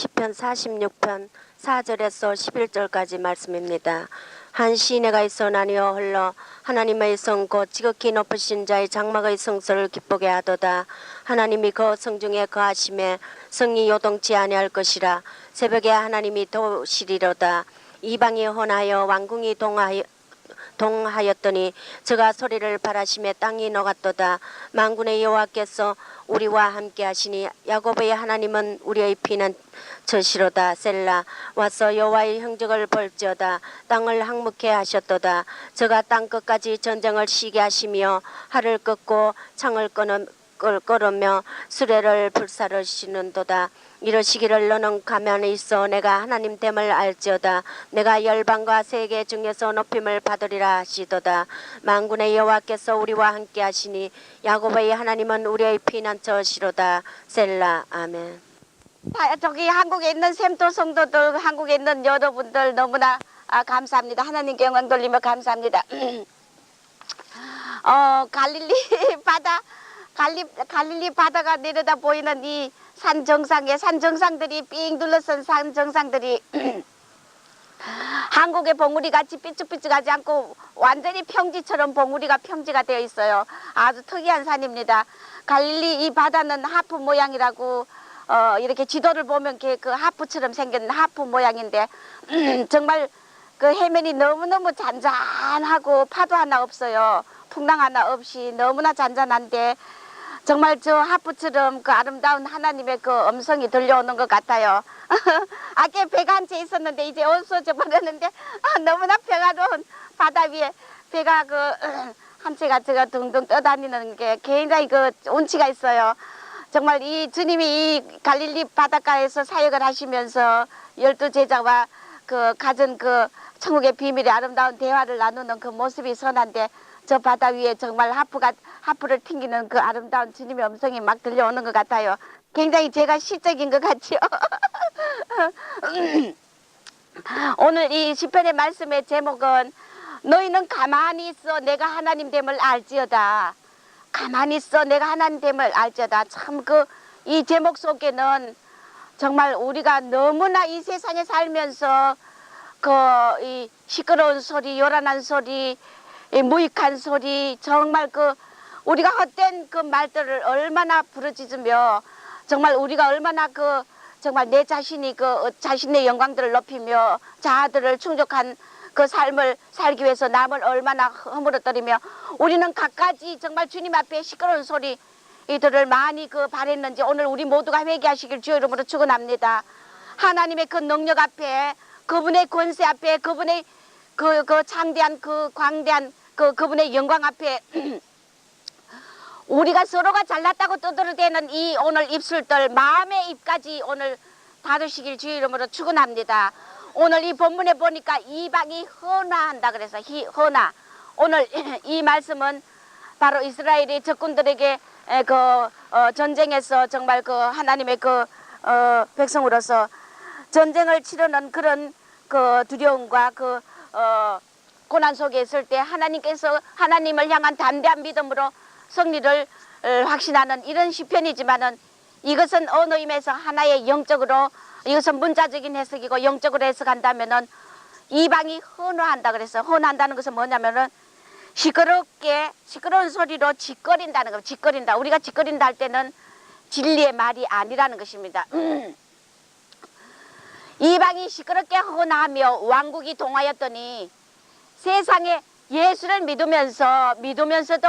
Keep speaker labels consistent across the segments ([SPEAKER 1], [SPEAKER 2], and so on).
[SPEAKER 1] 시편 46편 4절에서 11절까지 말씀입니다. 한 시내가 있어나니여 흘러 하나님의 성 곧 지극히 높으신 자의 장막의 성소를 기쁘게 하도다. 하나님이 그 성중에 거하심에 성이 요동치 아니할 것이라. 새벽에 하나님이 도시리로다. 이방이 헌하여 왕궁이 동하였더니 저가 소리를 바라심에 땅이 녹았도다. 만군의 여호와께서 우리와 함께 하시니 야곱의 하나님은 우리의 피난처시로다. 셀라. 와서 여호와의 형적을 볼지어다. 땅을 항목해 하셨도다. 저가 땅 끝까지 전쟁을 시게 하시며 하를 꺾고 창을 끌으며 수레를 불사르시는도다. 이러시기를 너는 가만히 있어 내가 하나님 됨을 알지어다. 내가 열방과 세계 중에서 높임을 받으리라 하시도다. 만군의 여호와께서 우리와 함께 하시니 야곱의 하나님은 우리의 피난처시로다. 셀라. 아멘.
[SPEAKER 2] 저기 한국에 있는 샘도 성도들, 한국에 있는 여러분들 너무나 감사합니다. 하나님께 영광 돌리며 감사합니다. 갈릴리 바다가 내려다 보이는 이 산 정상들이 삥 둘러선 산 정상들이 한국의 봉우리 같이 삐쭉삐쭉하지 않고 완전히 평지처럼 봉우리가 평지가 되어 있어요. 아주 특이한 산입니다. 갈릴리 이 바다는 하프 모양이라고 이렇게 지도를 보면 그 하프처럼 생긴 하프 모양인데 정말 그 해면이 너무너무 잔잔하고 파도 하나 없어요. 풍랑 하나 없이 너무나 잔잔한데 정말 저 하프처럼 그 아름다운 하나님의 그 음성이 들려오는 것 같아요. 아까 배가 한 채 있었는데 이제 없어져 버렸는데 너무나 평화로운 바다 위에 배가 그 한 채가 제가 둥둥 떠다니는 게 굉장히 그 운치가 있어요. 정말 이 주님이 이 갈릴리 바닷가에서 사역을 하시면서 12제자와 그 가진 그 천국의 비밀의 아름다운 대화를 나누는 그 모습이 선한데 저 바다 위에 정말 하프를 튕기는 그 아름다운 주님의 음성이 막 들려오는 것 같아요. 굉장히 제가 시적인 것 같죠. 오늘 이 시편의 말씀의 제목은 너희는 가만히 있어 내가 하나님 됨을 알지어다. 가만히 있어 내가 하나님 됨을 알지어다. 참 이 제목 속에는 정말 우리가 너무나 이 세상에 살면서 이 시끄러운 소리, 요란한 소리, 이 무익한 소리, 정말 우리가 헛된 그 말들을 얼마나 부르짖으며 정말 우리가 얼마나 정말 내 자신이 자신의 영광들을 높이며 자아들을 충족한 그 삶을 살기 위해서 남을 얼마나 허물어뜨리며 우리는 갖가지 정말 주님 앞에 시끄러운 소리 이들을 많이 바랬는지 오늘 우리 모두가 회개하시길 주의 이름으로 축원합니다. 하나님의 그 능력 앞에 그분의 권세 앞에 그분의 그 창대한 그 광대한 그분의 영광 앞에 우리가 서로가 잘났다고 떠들어대는 이 오늘 입술들 마음의 입까지 오늘 닫으시길 주의 이름으로 축원합니다. 오늘 이 본문에 보니까 이방이 헌화한다 그래서 헌화. 오늘 이 말씀은 바로 이스라엘이 적군들에게 전쟁에서 정말 하나님의 백성으로서 전쟁을 치르는 그런 두려움과 고난 속에 있을 때 하나님께서 하나님을 향한 담대한 믿음으로 승리를 확신하는 이런 시편이지만은 이것은 어느 의미에서 하나의 영적으로 이것은 문자적인 해석이고 영적으로 해석한다면은 이방이 헌화한다 그래서 헌화한다는 것은 뭐냐면은 시끄러운 소리로 짓거린다는 거. 짓거린다. 우리가 짓거린다 할 때는 진리의 말이 아니라는 것입니다. 이방이 시끄럽게 헌화하며 왕국이 동하였더니 세상에 예수를 믿으면서도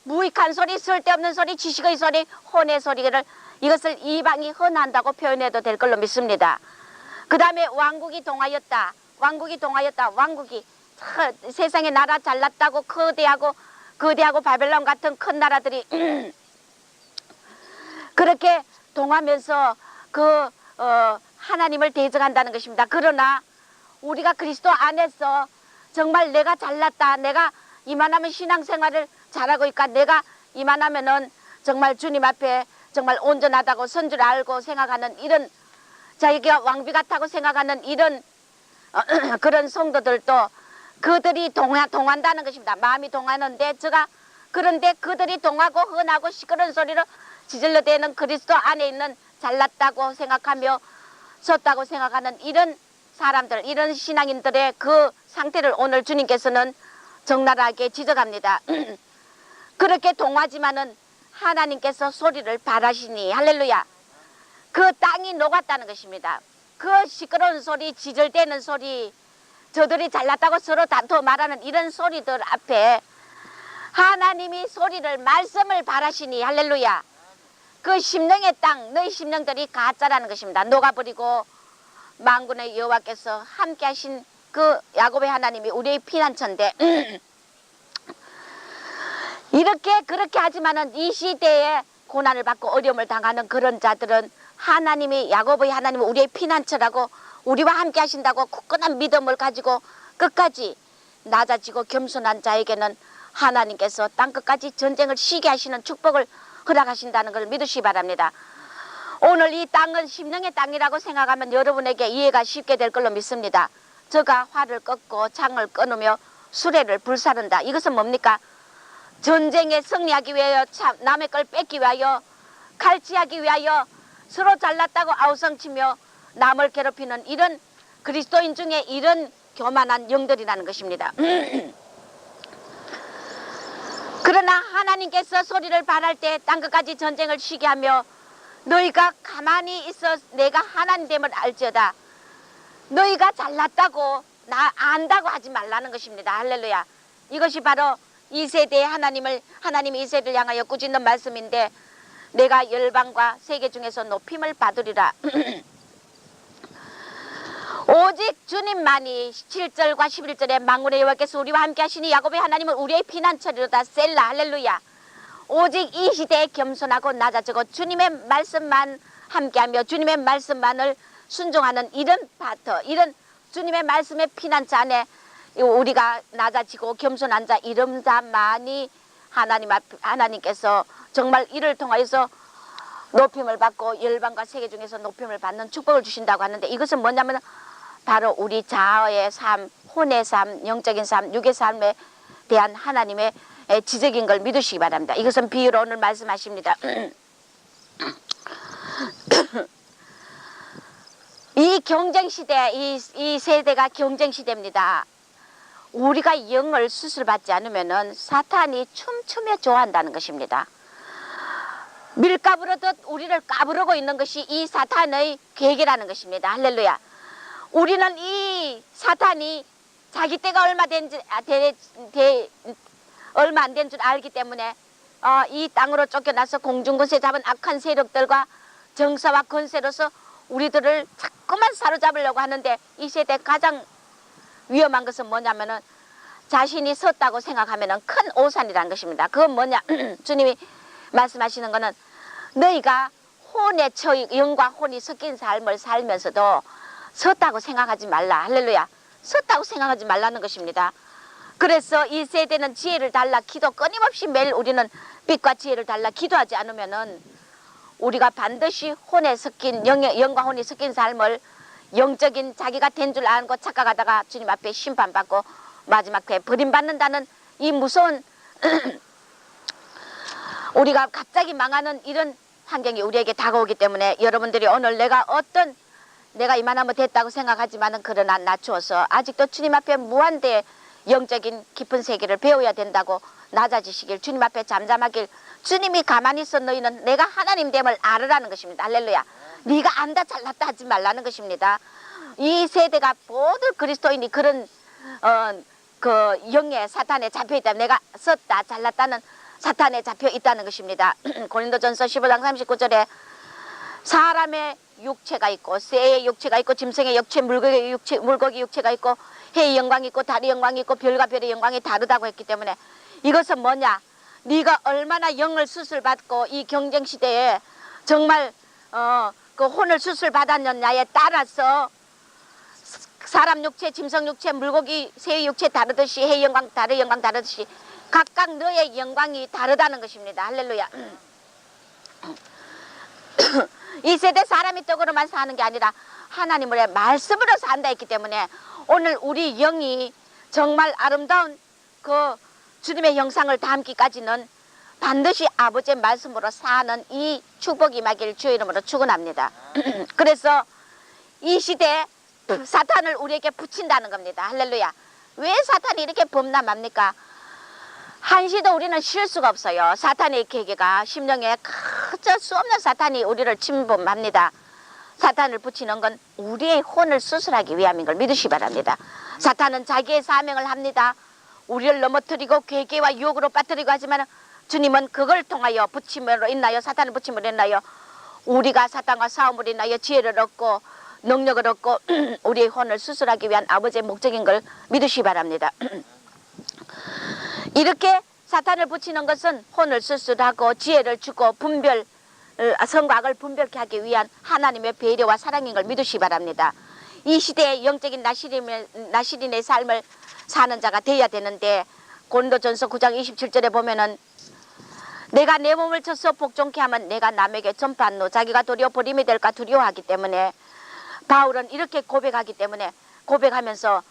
[SPEAKER 2] 무익한 소리, 쓸데없는 소리, 지식의 소리, 혼의 소리를 이것을 이방이 헌한다고 표현해도 될 걸로 믿습니다. 그 다음에 왕국이 동하였다. 왕국이 세상에 나라 잘났다고 거대하고 바벨론 같은 큰 나라들이 그렇게 동하면서 하나님을 대적한다는 것입니다. 그러나 우리가 그리스도 안에서 정말 내가 잘났다. 내가 이만하면 신앙생활을 잘하고 있까. 내가 이만하면은 정말 주님 앞에 정말 온전하다고 선 줄 알고 생각하는 이런 자기가 왕비 같다고 생각하는 이런 그런 성도들도 그들이 동한다는 것입니다. 마음이 동하는데 그런데 그들이 동하고 헌하고 시끄러운 소리로 지질러대는 그리스도 안에 있는 잘났다고 생각하며 섰다고 생각하는 이런 사람들, 이런 신앙인들의 그 상태를 오늘 주님께서는 적나라하게 지적합니다. 그렇게 동하지만은 하나님께서 소리를 바라시니 할렐루야. 그 땅이 녹았다는 것입니다. 그 시끄러운 소리, 지절대는 소리, 저들이 잘났다고 서로 다투어 말하는 이런 소리들 앞에 하나님이 소리를 말씀을 바라시니 할렐루야. 그 심령의 땅, 너희 심령들이 가짜라는 것입니다. 녹아버리고 만군의 여호와께서 함께 하신 그 야곱의 하나님이 우리의 피난처인데 이렇게 그렇게 하지만은 이 시대에 고난을 받고 어려움을 당하는 그런 자들은 하나님이 야곱의 하나님은 우리의 피난처라고 우리와 함께 하신다고 굳건한 믿음을 가지고 끝까지 낮아지고 겸손한 자에게는 하나님께서 땅끝까지 전쟁을 쉬게 하시는 축복을 허락하신다는 걸 믿으시기 바랍니다. 오늘 이 땅은 심령의 땅이라고 생각하면 여러분에게 이해가 쉽게 될 걸로 믿습니다. 저가 활을 꺾고 창을 끊으며 수레를 불사른다. 이것은 뭡니까? 전쟁에 승리하기 위하여 남의 걸 뺏기 위하여 칼치하기 위하여 서로 잘났다고 아우성치며 남을 괴롭히는 이런 그리스도인 중에 이런 교만한 영들이라는 것입니다. 그러나 하나님께서 소리를 발할 때 땅끝까지 전쟁을 쉬게 하며 너희가 가만히 있어 내가 하나님됨을 알지어다. 너희가 잘났다고 나 안다고 하지 말라는 것입니다. 할렐루야. 이것이 바로 이 세대의 하나님이 이 세대를 향하여 꾸짖는 말씀인데 내가 열방과 세계 중에서 높임을 받으리라. 오직 주님만이 7절과 11절에 만군의 여호와께서 우리와 함께 하시니 야곱의 하나님은 우리의 피난처리로다. 셀라. 할렐루야. 오직 이 시대에 겸손하고 낮아지고 주님의 말씀만 함께하며 주님의 말씀만을 순종하는 이런 파트, 이런 주님의 말씀의 피난처 안에 우리가 낮아지고 겸손한 자 이런 자만이 하나님께서 정말 이를 통하여서 높임을 받고 열방과 세계 중에서 높임을 받는 축복을 주신다고 하는데 이것은 뭐냐면 바로 우리 자아의 삶, 혼의 삶, 영적인 삶, 육의 삶에 대한 하나님의 지적인 걸 믿으시기 바랍니다. 이것은 비유로 오늘 말씀하십니다. 이 경쟁시대, 이 세대가 경쟁시대입니다. 우리가 영을 수술받지 않으면 사탄이 춤추며 좋아한다는 것입니다. 밀가부르듯 우리를 까부르고 있는 것이 이 사탄의 계획이라는 것입니다. 할렐루야. 우리는 이 사탄이 자기 때가 얼마 안 된 줄 알기 때문에 이 땅으로 쫓겨나서 공중권세 잡은 악한 세력들과 정사와 권세로서 우리들을 자꾸만 사로잡으려고 하는데 이 세대 가장 위험한 것은 뭐냐면은 자신이 섰다고 생각하면은 큰 오산이라는 것입니다. 그건 뭐냐? 주님이 말씀하시는 거는 너희가 혼의 영과 혼이 섞인 삶을 살면서도 섰다고 생각하지 말라. 할렐루야. 섰다고 생각하지 말라는 것입니다. 그래서 이 세대는 지혜를 달라 기도 끊임없이 매일 우리는 빛과 지혜를 달라 기도하지 않으면은 우리가 반드시 혼에 섞인 영과 혼이 섞인 삶을 영적인 자기가 된 줄 알고 착각하다가 주님 앞에 심판받고 마지막 때 버림받는다는 이 무서운 우리가 갑자기 망하는 이런 환경이 우리에게 다가오기 때문에 여러분들이 오늘 내가 이만하면 됐다고 생각하지만은 그러나 낮추어서 아직도 주님 앞에 무한대 영적인 깊은 세계를 배워야 된다고 낮아지시길 주님 앞에 잠잠하길 주님이 가만히 있어 너희는 내가 하나님됨을 알으라는 것입니다. 할렐루야. 네가 안다 잘났다 하지 말라는 것입니다. 이 세대가 모두 그리스도인이 그런 그 영의 사탄에 잡혀 있다. 내가 썼다 잘났다는 사탄에 잡혀 있다는 것입니다. 고린도전서 15장 39절에 사람의 육체가 있고 새의 육체가 있고 짐승의 육체, 물고기 육체가 있고 해의 영광이 있고 달의 영광이 있고 별과 별의 영광이 다르다고 했기 때문에 이것은 뭐냐? 네가 얼마나 영을 수술받고 이 경쟁시대에 정말 그 혼을 수술받았느냐에 따라서 사람 육체, 짐승 육체, 물고기, 새의 육체 다르듯이 해의 영광, 달의 영광 다르듯이 각각 너의 영광이 다르다는 것입니다. 할렐루야. 이 세대 사람이 떡으로만 사는 게 아니라 하나님의 말씀으로 산다 했기 때문에 오늘 우리 영이 정말 아름다운 그 주님의 형상을 담기까지는 반드시 아버지의 말씀으로 사는 이 축복이 임하기를 주의 이름으로 축원합니다. 그래서 이 시대에 사탄을 우리에게 붙인다는 겁니다. 할렐루야. 왜 사탄이 이렇게 범람합니까? 한시도 우리는 쉴 수가 없어요. 사탄의 계계가 심령에 어쩔 수 없는 사탄이 우리를 침범합니다. 사탄을 붙이는 건 우리의 혼을 수술하기 위함인 걸 믿으시기 바랍니다. 사탄은 자기의 사명을 합니다. 우리를 넘어뜨리고 괴계와 유혹으로 빠뜨리고 하지만 주님은 그걸 통하여 붙임으로 인하여 사탄을 붙임으로 인하여 우리가 사탄과 싸움으로 인하여 지혜를 얻고 능력을 얻고 우리의 혼을 수술하기 위한 아버지의 목적인 걸 믿으시기 바랍니다. 이렇게 사탄을 붙이는 것은 혼을 수술하고 지혜를 주고 분별 선과 악을 분별케 하기 위한 하나님의 배려와 사랑인 걸 믿으시기 바랍니다. 이 시대의 영적인 나시린의 삶을 사는 자가 되어야 되는데 고린도전서 9장 27절에 보면은 내가 내 몸을 쳐서 복종케 하면 내가 남에게 전파하노 자기가 도리어 버림이 될까 두려워하기 때문에 바울은 이렇게 고백하기 때문에 고백하면서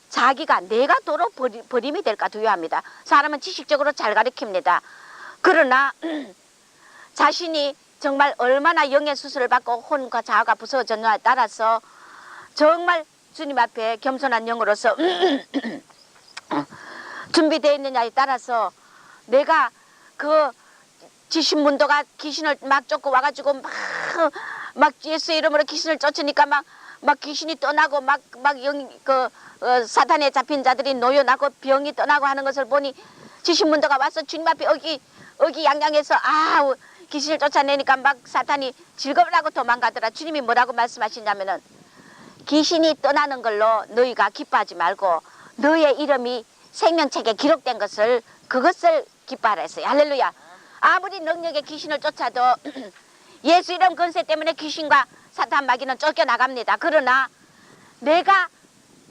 [SPEAKER 2] 자기가 내가 도로 버림이 될까 두려워합니다. 사람은 지식적으로 잘 가르칩니다. 그러나 자신이 정말 얼마나 영의 수술을 받고 혼과 자아가 부서졌느냐에 따라서 정말 주님 앞에 겸손한 영으로서 준비되어 있느냐에 따라서 내가 그 지신문도가 귀신을 막 쫓고 와가지고 막 예수의 이름으로 귀신을 쫓으니까 막 귀신이 떠나고 사탄에 잡힌 자들이 노여나고 병이 떠나고 하는 것을 보니 지신문도가 와서 주님 앞에 어기양양해서 귀신을 쫓아내니까 막 사탄이 즐거우라고 도망가더라. 주님이 뭐라고 말씀하시냐면은 귀신이 떠나는 걸로 너희가 기뻐하지 말고 너의 이름이 생명책에 기록된 것을 그것을 기뻐하라 했어요. 할렐루야. 아무리 능력의 귀신을 쫓아도 예수 이름 권세 때문에 귀신과 사탄 마귀는 쫓겨나갑니다. 그러나 내가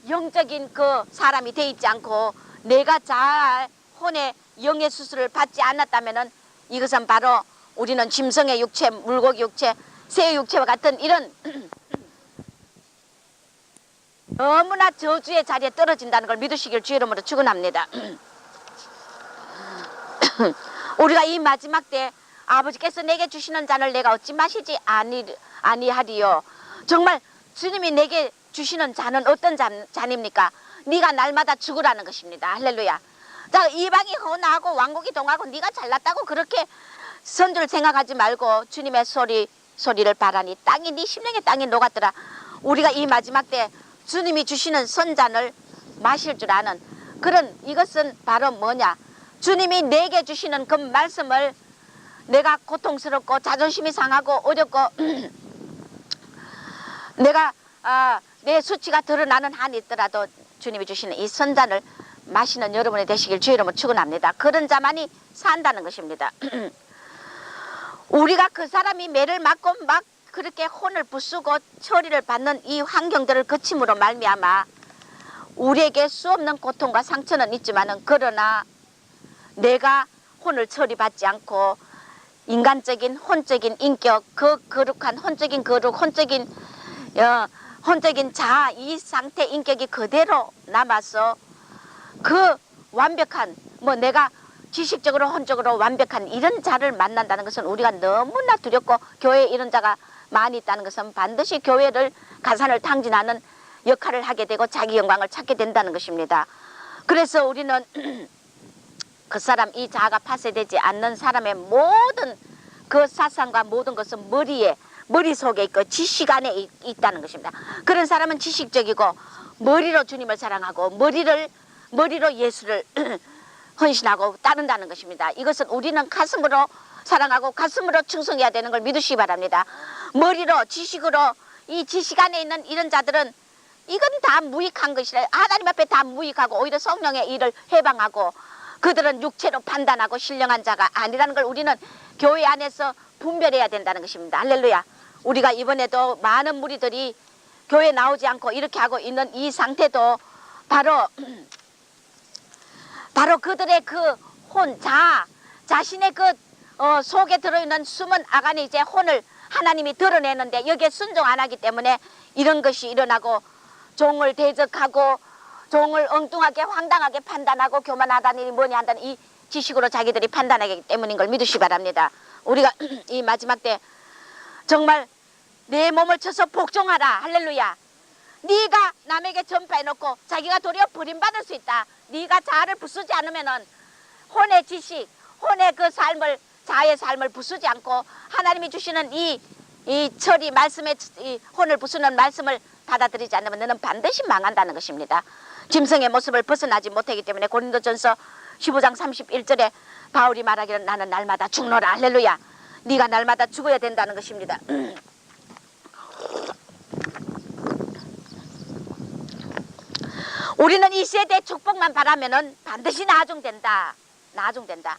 [SPEAKER 2] 영적인 그 사람이 돼 있지 않고 내가 잘 혼의 영의 수술을 받지 않았다면은 이것은 바로 우리는 짐승의 육체, 물고기 육체, 새 육체와 같은 이런 너무나 저주의 자리에 떨어진다는 걸 믿으시길 주의 이름으로 축원합니다. 우리가 이 마지막 때 아버지께서 내게 주시는 잔을 내가 어찌 마시지 아니하리요. 정말 주님이 내게 주시는 잔은 어떤 잔입니까? 네가 날마다 죽으라는 것입니다. 할렐루야. 자, 이방이 헌하고 왕국이 동하고 네가 잘났다고 그렇게 선줄 생각하지 말고 주님의 소리를 바라니 땅이 네 심령의 땅이 녹았더라. 우리가 이 마지막 때 주님이 주시는 선잔을 마실 줄 아는 그런 이것은 바로 뭐냐? 주님이 내게 주시는 그 말씀을 내가 고통스럽고 자존심이 상하고 어렵고 내가 내 수치가 드러나는 한이 있더라도 주님이 주시는 이 선잔을 마시는 여러분이 되시길 주의 이름으로 축원합니다. 그런 자만이 산다는 것입니다. 우리가 그 사람이 매를 맞고 막 그렇게 혼을 부수고 처리를 받는 이 환경들을 거침으로 말미암아 우리에게 수 없는 고통과 상처는 있지만은 그러나 내가 혼을 처리받지 않고 인간적인 혼적인 인격 그 거룩한 혼적인 거룩 혼적인 자아 이 상태 인격이 그대로 남아서 그 완벽한 내가 지식적으로 혼적으로 완벽한 이런 자를 만난다는 것은 우리가 너무나 두렵고 교회에 이런 자가 많이 있다는 것은 반드시 교회를 가산을 탕진하는 역할을 하게 되고 자기 영광을 찾게 된다는 것입니다. 그래서 우리는 그 사람 이 자아가 파쇄되지 않는 사람의 모든 그 사상과 모든 것은 머릿속에 있고 지식 안에 있다는 것입니다. 그런 사람은 지식적이고 머리로 주님을 사랑하고 머리로 예수를 헌신하고 따른다는 것입니다. 이것은 우리는 가슴으로 사랑하고 가슴으로 충성해야 되는 걸 믿으시기 바랍니다. 머리로 지식으로 이 지식 안에 있는 이런 자들은 이건 다 무익한 것이라 하나님 앞에 다 무익하고 오히려 성령의 일을 해방하고 그들은 육체로 판단하고 신령한 자가 아니라는 걸 우리는 교회 안에서 분별해야 된다는 것입니다. 할렐루야. 우리가 이번에도 많은 무리들이 교회 나오지 않고 이렇게 하고 있는 이 상태도 바로 그들의 그 혼, 자신의 그 속에 들어있는 숨은 아간이 이제 혼을 하나님이 드러내는데 여기에 순종 안 하기 때문에 이런 것이 일어나고 종을 대적하고 종을 엉뚱하게 황당하게 판단하고 교만하다는 일이 뭐냐 한다는 이 지식으로 자기들이 판단하기 때문인 걸 믿으시기 바랍니다. 우리가 이 마지막 때 정말 내 몸을 쳐서 복종하라. 할렐루야. 네가 남에게 전파해놓고 자기가 도리어 버림받을 수 있다. 네가 자아를 부수지 않으면은 혼의 지식, 혼의 그 삶을, 자아의 삶을 부수지 않고 하나님이 주시는 이 철이 말씀의 이 혼을 부수는 말씀을 받아들이지 않으면 너는 반드시 망한다는 것입니다. 짐승의 모습을 벗어나지 못하기 때문에 고린도전서 15장 31절에 바울이 말하기를 나는 날마다 죽노라. 할렐루야. 네가 날마다 죽어야 된다는 것입니다. 우리는 이 세대의 축복만 바라면은 반드시 나중된다. 나중된다.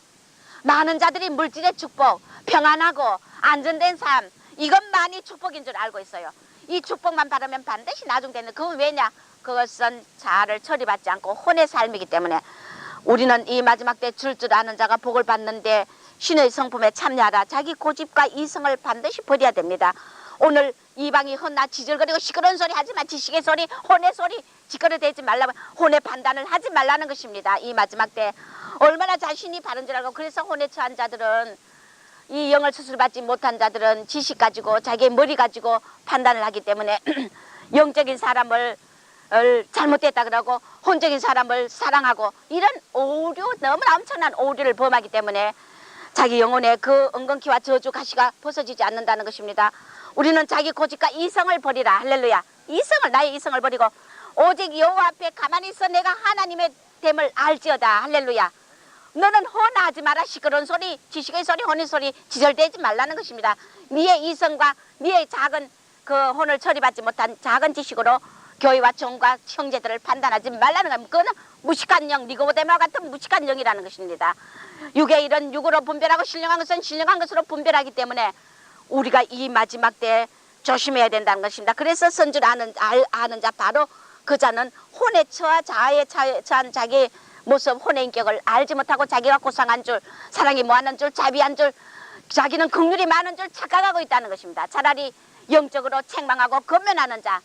[SPEAKER 2] 많은 자들이 물질의 축복, 평안하고 안전된 삶, 이것만이 축복인 줄 알고 있어요. 이 축복만 바라면 반드시 나중되는. 그건 왜냐? 그것은 자아를 처리받지 않고 혼의 삶이기 때문에 우리는 이 마지막 때 줄 아는 자가 복을 받는데 신의 성품에 참여하라. 자기 고집과 이성을 반드시 버려야 됩니다. 오늘 이방이 헛나 지절거리고 시끄러운 소리 하지만 지식의 소리, 혼의 소리 지끄러대지 말라고, 혼의 판단을 하지 말라는 것입니다. 이 마지막 때 얼마나 자신이 바른 줄 알고, 그래서 혼에 처한 자들은, 이 영을 수술받지 못한 자들은 지식 가지고 자기의 머리 가지고 판단을 하기 때문에 영적인 사람을 잘못됐다 그러고 혼적인 사람을 사랑하고, 이런 오류, 너무나 엄청난 오류를 범하기 때문에 자기 영혼의 그 엉겅퀴와 저주 가시가 벗어지지 않는다는 것입니다. 우리는 자기 고집과 이성을 버리라. 할렐루야. 이성을, 나의 이성을 버리고 오직 여호와 앞에 가만히 있어 내가 하나님의 됨을 알지어다. 할렐루야. 너는 혼하지 마라. 시끄러운 소리, 지식의 소리, 혼의 소리 지절대지 말라는 것입니다. 네의 이성과 네의 작은 그 혼을 처리받지 못한 작은 지식으로 교회와 종과 형제들을 판단하지 말라는 겁니다. 그거는 무식한 영, 니고데모와 같은 무식한 영이라는 것입니다. 육의 일은 육으로 분별하고 신령한 것은 신령한 것으로 분별하기 때문에 우리가 이 마지막 때 조심해야 된다는 것입니다. 그래서 선줄 아는 자, 바로 그 자는 혼에 처하 자아에 처한 자기 모습, 혼의 인격을 알지 못하고 자기가 고상한 줄, 사랑이 무한한 줄, 자비한 줄, 자기는 긍휼이 많은 줄 착각하고 있다는 것입니다. 차라리 영적으로 책망하고 권면하는 자,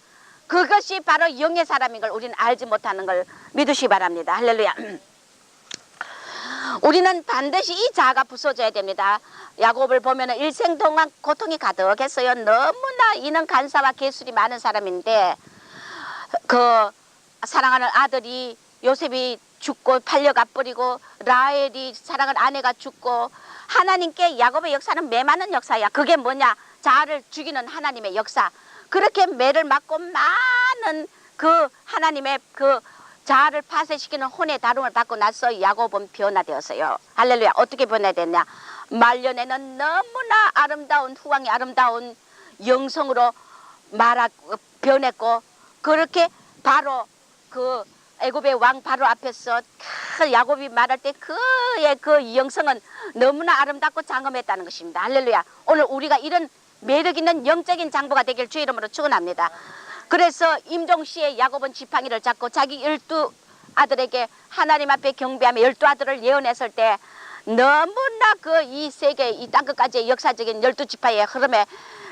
[SPEAKER 2] 그것이 바로 영의 사람인 걸 우리는 알지 못하는 걸 믿으시기 바랍니다. 할렐루야. 우리는 반드시 이 자아가 부서져야 됩니다. 야곱을 보면 일생 동안 고통이 가득했어요. 너무나 이는 간사와 계술이 많은 사람인데, 그 사랑하는 아들이 요셉이 죽고 팔려가 버리고, 라헬이 사랑하는 아내가 죽고, 하나님께 야곱의 역사는 매맞는 역사야. 그게 뭐냐? 자아를 죽이는 하나님의 역사. 그렇게 매를 맞고 많은 그 하나님의 그 자아를 파쇄시키는 혼의 다름을 받고 나서 야곱은 변화되었어요. 할렐루야. 어떻게 변화됐냐? 말년에는 너무나 아름다운, 후광이 아름다운 영성으로 변했고, 그렇게 바로 그 애굽의 왕 바로 앞에서 야곱이 말할 때 그의 그 영성은 너무나 아름답고 장엄했다는 것입니다. 할렐루야. 오늘 우리가 이런 매력 있는 영적인 장부가 되길 주의 이름으로 축원합니다. 그래서 임종시에 야곱은 지팡이를 잡고 자기 12 아들에게 하나님 앞에 경배하며 12 아들을 예언했을 때, 너무나 그 이 세계 이 땅끝까지의 역사적인 12지파의 흐름에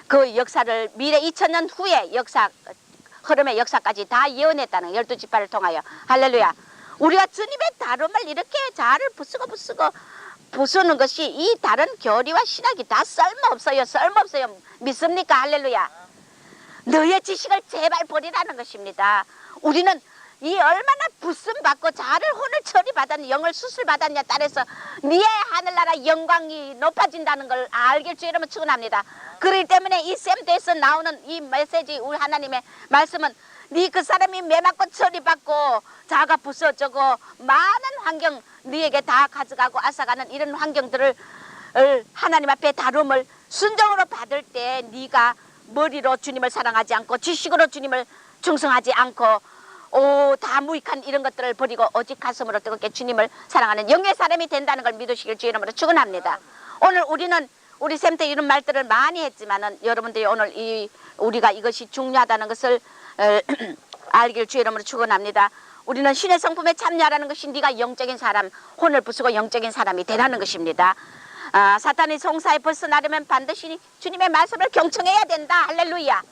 [SPEAKER 2] 그 역사를 미래 2000년 후의 역사 흐름의 역사까지 다 예언했다는 12지파를 통하여. 할렐루야. 우리가 주님의 다름을 이렇게 자아를 부수는 것이, 이 다른 교리와 신학이 다 쓸모없어요. 쓸모없어요. 믿습니까? 할렐루야. 너의 지식을 제발 버리라는 것입니다. 우리는 이 얼마나 부씀받고 자아를 혼을 처리받았냐, 영을 수술받았냐 따라서 네의 하늘나라 영광이 높아진다는 걸 알길 주의 이름으로 축원합니다. 그렇기 때문에 이 샘대에서 나오는 이 메시지, 우리 하나님의 말씀은 네 그 사람이 매맞고 처리받고 자아가 부서지고 많은 환경 네에게 다 가져가고 앗아가는 이런 환경들을 하나님 앞에 다룸을 순종으로 받을 때, 네가 머리로 주님을 사랑하지 않고 지식으로 주님을 충성하지 않고 다 무익한 이런 것들을 버리고 오직 가슴으로 뜨겁게 주님을 사랑하는 영의 사람이 된다는 걸 믿으시길 주의 이름으로 축원합니다. 오늘 우리는 우리 샘때 이런 말들을 많이 했지만은 여러분들이 오늘 우리가 이것이 중요하다는 것을 알길 주의 이름으로 축원합니다. 우리는 신의 성품에 참여하라는 것이 네가 영적인 사람, 혼을 부수고 영적인 사람이 되라는 것입니다. 사탄의 송사에 벗어나려면 반드시 주님의 말씀을 경청해야 된다. 할렐루야.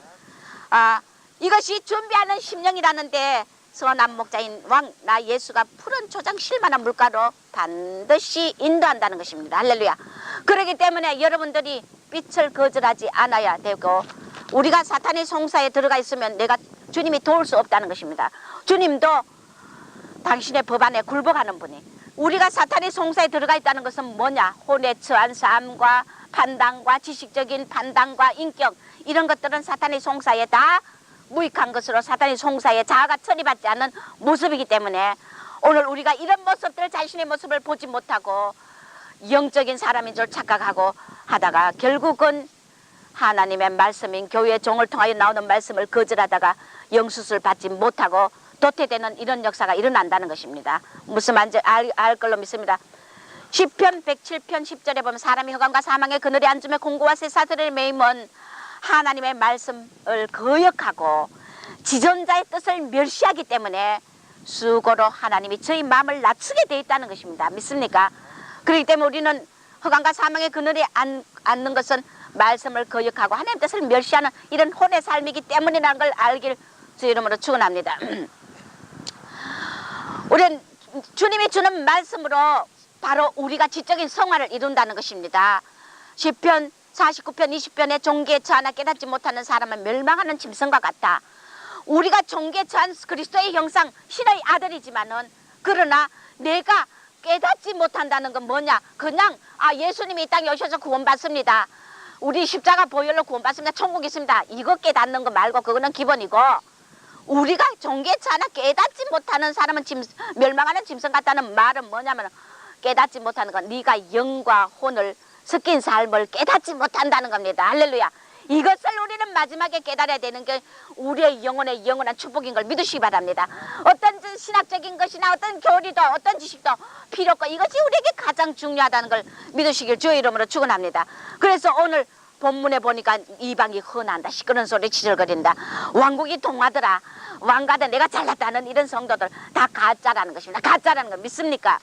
[SPEAKER 2] 이것이 준비하는 심령이라는데, 선한 목자인 왕 나 예수가 푸른 초장 실만한 물가로 반드시 인도한다는 것입니다. 할렐루야. 그렇기 때문에 여러분들이 빛을 거절하지 않아야 되고, 우리가 사탄의 송사에 들어가 있으면 내가 주님이 도울 수 없다는 것입니다. 주님도 당신의 법안에 굴복하는 분이, 우리가 사탄의 송사에 들어가 있다는 것은 뭐냐? 혼에 처한 삶과 판단과 지식적인 판단과 인격, 이런 것들은 사탄의 송사에 다 무익한 것으로 사탄의 송사에 자아가 처리받지 않는 모습이기 때문에 오늘 우리가 이런 모습들, 자신의 모습을 보지 못하고 영적인 사람인 줄 착각하고 하다가 결국은 하나님의 말씀인 교회의 종을 통하여 나오는 말씀을 거절하다가 영수술 받지 못하고 도태되는 이런 역사가 일어난다는 것입니다. 무슨 말인지 알 걸로 믿습니다. 시편 107편 10절에 보면 사람이 흑암과 사망의 그늘에 앉으며 공고와 쇠사슬에 매임은 하나님의 말씀을 거역하고 지존자의 뜻을 멸시하기 때문에 수고로 하나님이 저희 마음을 낮추게 되어 있다는 것입니다. 믿습니까? 그렇기 때문에 우리는 흑암과 사망의 그늘에 앉는 것은 말씀을 거역하고 하나님의 뜻을 멸시하는 이런 혼의 삶이기 때문이라는 걸 알길 주 이름으로 축원합니다. 우리는 주님이 주는 말씀으로 바로 우리가 지적인 성화를 이룬다는 것입니다. 시편 49편 20편에 종기에 처하나 깨닫지 못하는 사람은 멸망하는 짐승과 같다. 우리가 종기에 처한 그리스도의 형상 신의 아들이지만은 그러나 내가 깨닫지 못한다는 건 뭐냐? 그냥 예수님이 이 땅에 오셔서 구원받습니다. 우리 십자가 보혈로 구원받습니다. 천국 있습니다. 이거 깨닫는 거 말고 그거는 기본이고, 우리가 종기에 처하나 깨닫지 못하는 사람은 멸망하는 짐승 같다는 말은 뭐냐면 깨닫지 못하는 건 네가 영과 혼을 섞인 삶을 깨닫지 못한다는 겁니다. 할렐루야. 이것을 우리는 마지막에 깨달아야 되는 게 우리의 영혼의 영원한 축복인 걸 믿으시기 바랍니다. 어떤 신학적인 것이나 어떤 교리도 어떤 지식도 필요 없고 이것이 우리에게 가장 중요하다는 걸 믿으시길 주의 이름으로 축원합니다. 그래서 오늘 본문에 보니까 이방이 흔한다, 시끄러운 소리 치절거린다, 왕국이 동하더라, 왕가다, 내가 잘났다는 이런 성도들 다 가짜라는 것입니다. 가짜라는 걸 믿습니까?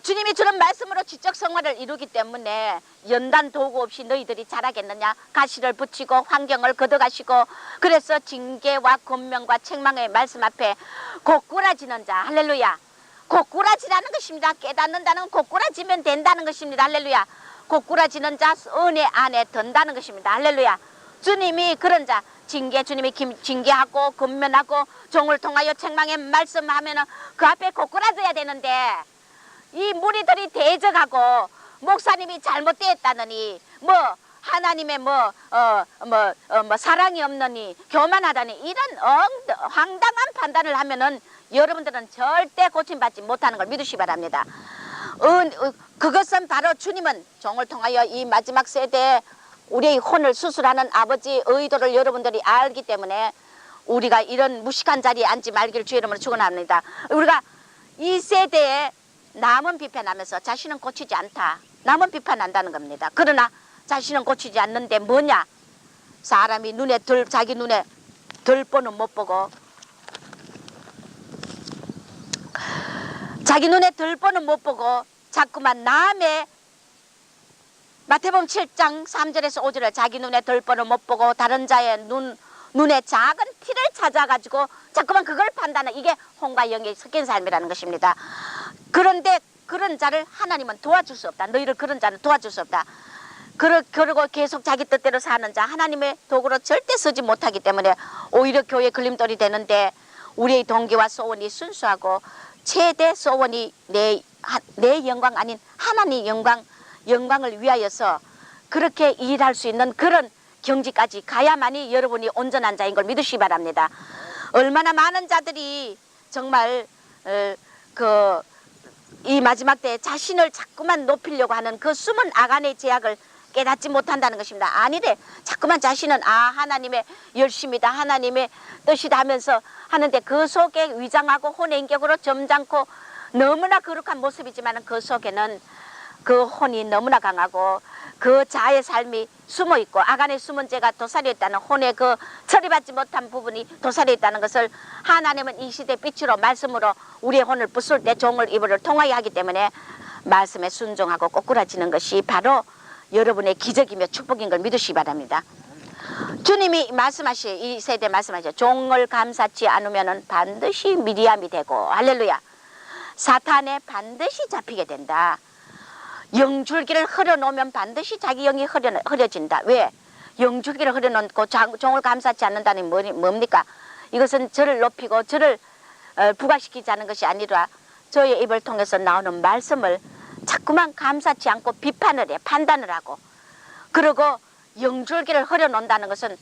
[SPEAKER 2] 주님이 주는 말씀으로 지적 성화를 이루기 때문에 연단 도구 없이 너희들이 잘하겠느냐? 가시를 붙이고 환경을 걷어가시고, 그래서 징계와 권명과 책망의 말씀 앞에 고꾸라지는 자, 할렐루야. 고꾸라지라는 것입니다. 깨닫는다는 건 고꾸라지면 된다는 것입니다. 할렐루야. 고꾸라지는 자 은혜 안에 든다는 것입니다. 할렐루야. 주님이 그런 자, 주님이 징계하고 권면하고 종을 통하여 책망의 말씀하면은 그 앞에 고꾸라져야 되는데, 이 무리들이 대적하고 목사님이 잘못되었다느니 하나님의 사랑이 없느니 교만하다니 이런 황당한 판단을 하면은 여러분들은 절대 고침받지 못하는 걸 믿으시기 바랍니다. 그것은 바로 주님은 종을 통하여 이 마지막 세대에 우리의 혼을 수술하는 아버지의 의도를 여러분들이 알기 때문에 우리가 이런 무식한 자리에 앉지 말기를 주의 이름으로 축원합니다. 우리가 이 세대에 남은 비판하면서 자신은 고치지 않다, 남은 비판한다는 겁니다. 그러나 자신은 고치지 않는데 뭐냐? 사람이 자기 눈에 들보는 못 보고, 자기 눈에 들보는 못 보고 자꾸만 남의, 마태복음 7장 3절에서 5절에 자기 눈에 들보는 못 보고 다른 자의 눈에 작은 티를 찾아가지고 자꾸만 그걸 판단하는, 이게 혼과 영이 섞인 삶이라는 것입니다. 그런데 그런 자를 하나님은 도와줄 수 없다. 너희를 그런 자는 도와줄 수 없다. 그리고 계속 자기 뜻대로 사는 자 하나님의 도구로 절대 쓰지 못하기 때문에 오히려 교회의 걸림돌이 되는데, 우리의 동기와 소원이 순수하고 최대 소원이 내 영광 아닌 하나님 영광을 위하여서 그렇게 일할 수 있는 그런 경지까지 가야만이 여러분이 온전한 자인 걸 믿으시기 바랍니다. 얼마나 많은 자들이 정말 이 마지막 때에 자신을 자꾸만 높이려고 하는 그 숨은 악안의 제약을 깨닫지 못한다는 것입니다. 아니래. 자꾸만 자신은 하나님의 열심이다, 하나님의 뜻이다 하면서 하는데 그 속에 위장하고 혼의 인격으로 점잖고 너무나 거룩한 모습이지만 그 속에는 그 혼이 너무나 강하고 그 자의 삶이 숨어있고 악안에 숨은 죄가 도살이 있다는, 혼의 그 처리받지 못한 부분이 도살이 있다는 것을 하나님은 이 시대 빛으로 말씀으로 우리의 혼을 부술 때 종을 입을 통하여 하기 때문에 말씀에 순종하고 꼬꾸라지는 것이 바로 여러분의 기적이며 축복인 걸 믿으시기 바랍니다. 주님이 이 세대 말씀하시죠. 종을 감사치 않으면 반드시 미리암이 되고, 할렐루야, 사탄에 반드시 잡히게 된다. 영줄기를 흐려놓으면 반드시 자기 영이 흐려진다. 왜? 영줄기를 흐려놓고 종을 감싸지 않는다는 뭡니까? 이것은 저를 높이고 저를 부각시키지 않은 것이 아니라 저의 입을 통해서 나오는 말씀을 자꾸만 감싸지 않고 비판을 해, 판단을 하고, 그리고 영줄기를 흐려놓는다는 것은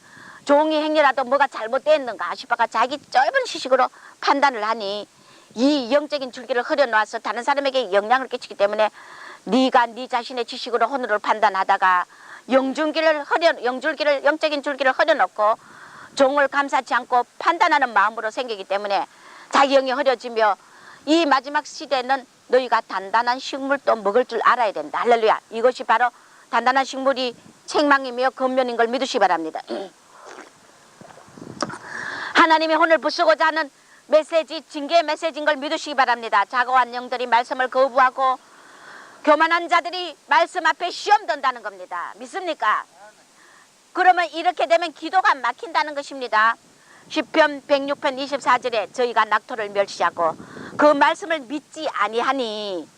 [SPEAKER 2] 종이 행여라도 뭐가 잘못되어 있는가 싶어가 자기 짧은 시식으로 판단을 하니, 이 영적인 줄기를 흐려놓아서 다른 사람에게 영향을 끼치기 때문에 네가 네 자신의 지식으로 혼으로 판단하다가 영줄기를 영적인 줄기를 흐려놓고 종을 감싸지 않고 판단하는 마음으로 생기기 때문에 자기 영이 흐려지며, 이 마지막 시대는 너희가 단단한 식물도 먹을 줄 알아야 된다. 할렐루야. 이것이 바로 단단한 식물이 책망이며 권면인 걸 믿으시기 바랍니다. 하나님이 혼을 부수고자 하는 메시지, 징계의 메시지인 걸 믿으시기 바랍니다. 자고한 영들이 말씀을 거부하고 교만한 자들이 말씀 앞에 시험 든다는 겁니다. 믿습니까? 그러면 이렇게 되면 기도가 막힌다는 것입니다. 시편 106편 24절에 저희가 낙토를 멸시하고 그 말씀을 믿지 아니하니,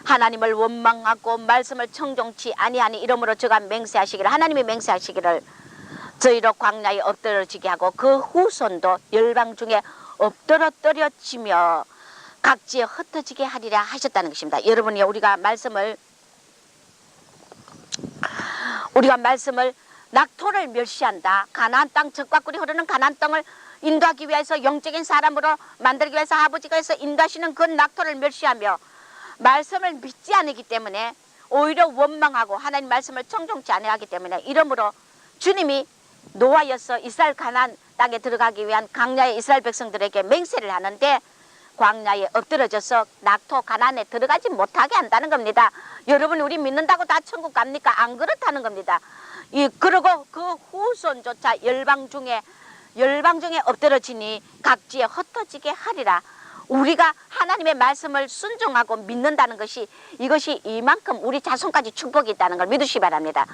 [SPEAKER 2] 하나님을 원망하고 말씀을 청종치 아니하니 이러므로 저가 맹세하시기를, 하나님이 맹세하시기를 저희로 광야에 엎드러지게 하고 그 후손도 열방 중에 엎드러뜨려지며 각지에 흩어지게 하리라 하셨다는 것입니다. 여러분이 우리가 말씀을 낙토를 멸시한다. 가나안 땅, 젖과 꿀이 흐르는 가나안 땅을 인도하기 위해서 영적인 사람으로 만들기 위해서 아버지가 해서 인도하시는 그 낙토를 멸시하며 말씀을 믿지 않기 때문에 오히려 원망하고 하나님 말씀을 청종치 않아하기 때문에, 이러므로 주님이 노하여서 이스라엘 가나안 땅에 들어가기 위한 광야의 이스라엘 백성들에게 맹세를 하는데 광야에 엎드러져서 낙토 가나안에 들어가지 못하게 한다는 겁니다. 여러분, 우리 믿는다고 다 천국 갑니까? 안 그렇다는 겁니다. 그리고 그 후손조차 열방 중에 엎드러지니 각지에 흩어지게 하리라. 우리가 하나님의 말씀을 순종하고 믿는다는 것이, 이것이 이만큼 우리 자손까지 축복이 있다는 걸 믿으시기 바랍니다.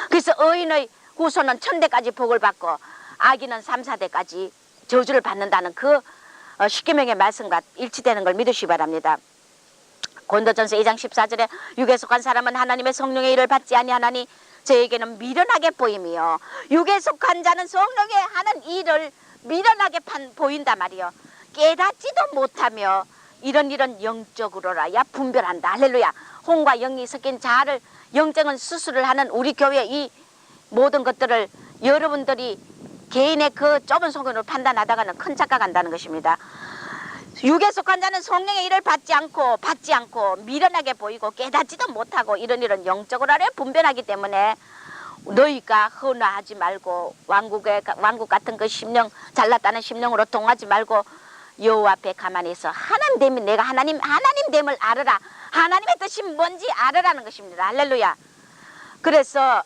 [SPEAKER 2] 그래서 의인의 후손은 천대까지 복을 받고 악인은 3, 4대까지 저주를 받는다는 그 십계명의 말씀과 일치되는 걸 믿으시기 바랍니다. 고린도전서 2장 14절에 육에 속한 사람은 하나님의 성령의 일을 받지 아니하나니 저에게는 미련하게 보이며, 육에 속한 자는 성령의 하는 일을 미련하게 보인단 말이요. 깨닫지도 못하며 이런 영적으로라야 분별한다. 할렐루야. 혼과 영이 섞인 자를 영적인 수술을 하는 우리 교회, 이 모든 것들을 여러분들이 개인의 그 좁은 소견으로 판단하다가는 큰 착각 한다는 것입니다. 육에 속한 자는 성령의 일을 받지 않고 미련하게 보이고 깨닫지도 못하고 이런 영적으로라야 분별하기 때문에 너희가 헌화하지 말고 왕국 같은 그 심령, 잘났다는 심령으로 동하지 말고 여호와 앞에 가만히 있어 하나님 됨이, 내가 하나님 됨을 알아라. 하나님의 뜻이 뭔지 알아라는 것입니다. 할렐루야. 그래서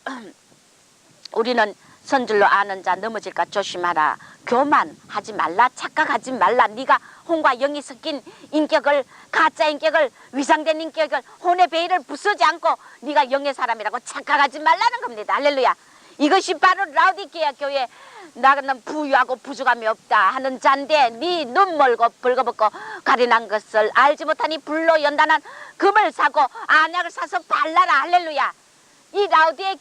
[SPEAKER 2] 우리는 선줄로 아는 자 넘어질까 조심하라. 교만하지 말라. 착각하지 말라. 네가 혼과 영이 섞인 인격을, 가짜 인격을, 위상된 인격을, 혼의 베일을 부수지 않고 네가 영의 사람이라고 착각하지 말라는 겁니다. 할렐루야. 이것이 바로 라우디게아 교회, 나는 부유하고 부족함이 없다 하는 자인데, 네 눈 멀고 벌거벗고 가련한 것을 알지 못하니 불로 연단한 금을 사고 안약을 사서 발라라. 할렐루야. 이 라우디에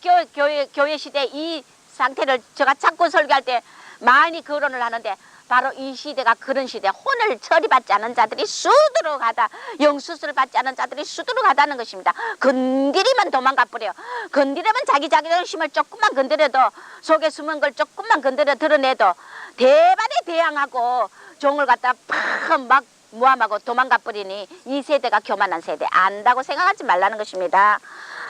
[SPEAKER 2] 교회 시대 이 상태를 제가 자꾸 설교할 때 많이 거론을 하는데, 바로 이 시대가 그런 시대, 혼을 처리받지 않은 자들이 수두룩하다, 영수술을 받지 않은 자들이 수두룩하다는 것입니다. 건드리면 도망가 버려요. 건드리면 자기 자존심을 조금만 건드려도, 속에 숨은 걸 조금만 건드려 드러내도 대반에 대항하고 종을 갖다 막 모함하고 도망가 버리니 이 세대가 교만한 세대, 안다고 생각하지 말라는 것입니다.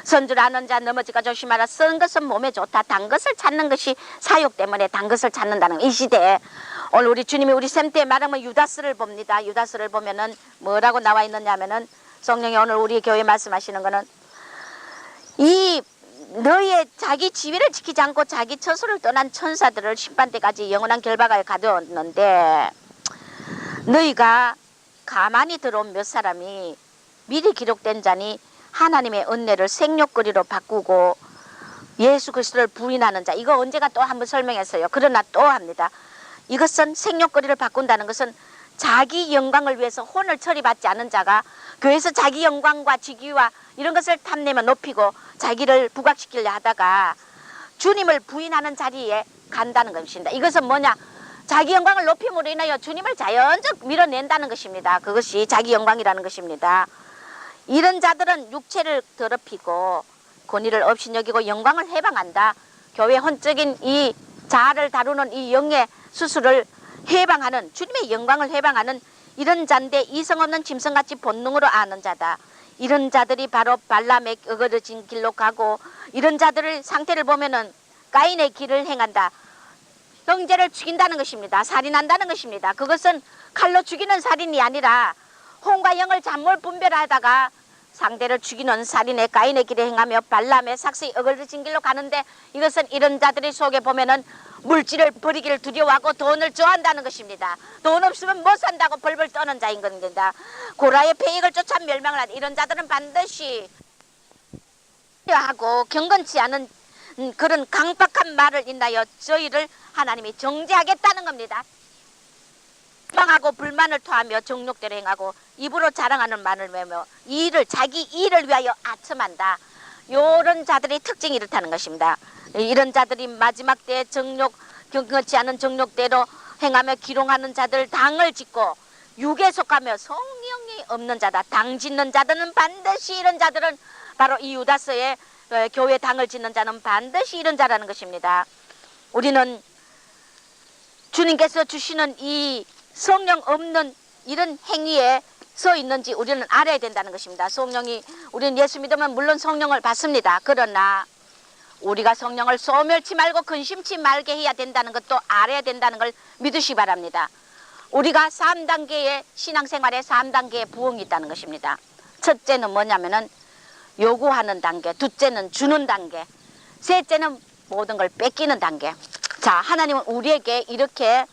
[SPEAKER 2] 선줄 아는 자 넘어질까 조심하라. 쓴 것은 몸에 좋다. 단 것을 찾는 것이 사욕 때문에 단 것을 찾는다는 이 시대에 오늘 우리 주님이 우리 샘때에 말하면 유다스를 봅니다. 유다스를 보면은 뭐라고 나와 있느냐면은, 성령이 오늘 우리 교회 말씀하시는 거는, 이 너희의 자기 지위를 지키지 않고 자기 처소를 떠난 천사들을 심판대까지 영원한 결박을 가두었는데, 너희가 가만히 들어온 몇 사람이 미리 기록된 자니 하나님의 은혜를 생욕거리로 바꾸고 예수 그리스도를 부인하는 자. 이거 언제가 또 한번 설명했어요. 그러나 또 합니다. 이것은 생욕거리를 바꾼다는 것은 자기 영광을 위해서 혼을 처리받지 않은 자가 교회에서 자기 영광과 직위와 이런 것을 탐내며 높이고 자기를 부각시키려 하다가 주님을 부인하는 자리에 간다는 것입니다. 이것은 뭐냐? 자기 영광을 높임으로 인하여 주님을 자연적 밀어낸다는 것입니다. 그것이 자기 영광이라는 것입니다. 이런 자들은 육체를 더럽히고 권위를 없이 여기고 영광을 해방한다. 교회 혼적인 이 자아를 다루는 이 영의 수술을 해방하는, 주님의 영광을 해방하는 이런 자인데 이성 없는 짐승같이 본능으로 아는 자다. 이런 자들이 바로 발람의 어그러진 길로 가고, 이런 자들의 상태를 보면은 가인의 길을 행한다. 형제를 죽인다는 것입니다. 살인한다는 것입니다. 그것은 칼로 죽이는 살인이 아니라 혼과 영을 잔몰 분별하다가 상대를 죽이는 살인의 가인의 길에 행하며 발람의 삭스의 어그러진 길로 가는데, 이것은 이런 자들의 속에 보면은 물질을 버리기를 두려워하고 돈을 좋아한다는 것입니다. 돈 없으면 못 산다고 벌벌 떠는 자인 겁니다. 고라의 폐익을 쫓아 멸망을 하는 이런 자들은 반드시 하고 경건치 않은 그런 강박한 말을 인하여 저희를 하나님이 정죄하겠다는 겁니다. 방하고 불만을 토하며 정욕대로 행하고 입으로 자랑하는 말을 매며 자기 일을 위하여 아첨한다. 이런 자들의 특징이 이렇다는 것입니다. 이런 자들이 마지막 때에 경건치 않은 정욕대로 행하며 기롱하는 자들, 당을 짓고 육에 속하며 성령이 없는 자다. 당 짓는 자들은 반드시, 이런 자들은 바로 이 유다서의 교회 당을 짓는 자는 반드시 이런 자라는 것입니다. 우리는 주님께서 주시는 이 성령 없는 이런 행위에 서 있는지 우리는 알아야 된다는 것입니다. 우리는 예수 믿으면 물론 성령을 받습니다. 그러나 우리가 성령을 소멸치 말고 근심치 말게 해야 된다는 것도 알아야 된다는 걸 믿으시 바랍니다. 우리가 3단계의 신앙생활에 3단계의 부흥이 있다는 것입니다. 첫째는 뭐냐면은 요구하는 단계, 둘째는 주는 단계, 셋째는 모든 걸 뺏기는 단계. 자, 하나님은 우리에게 이렇게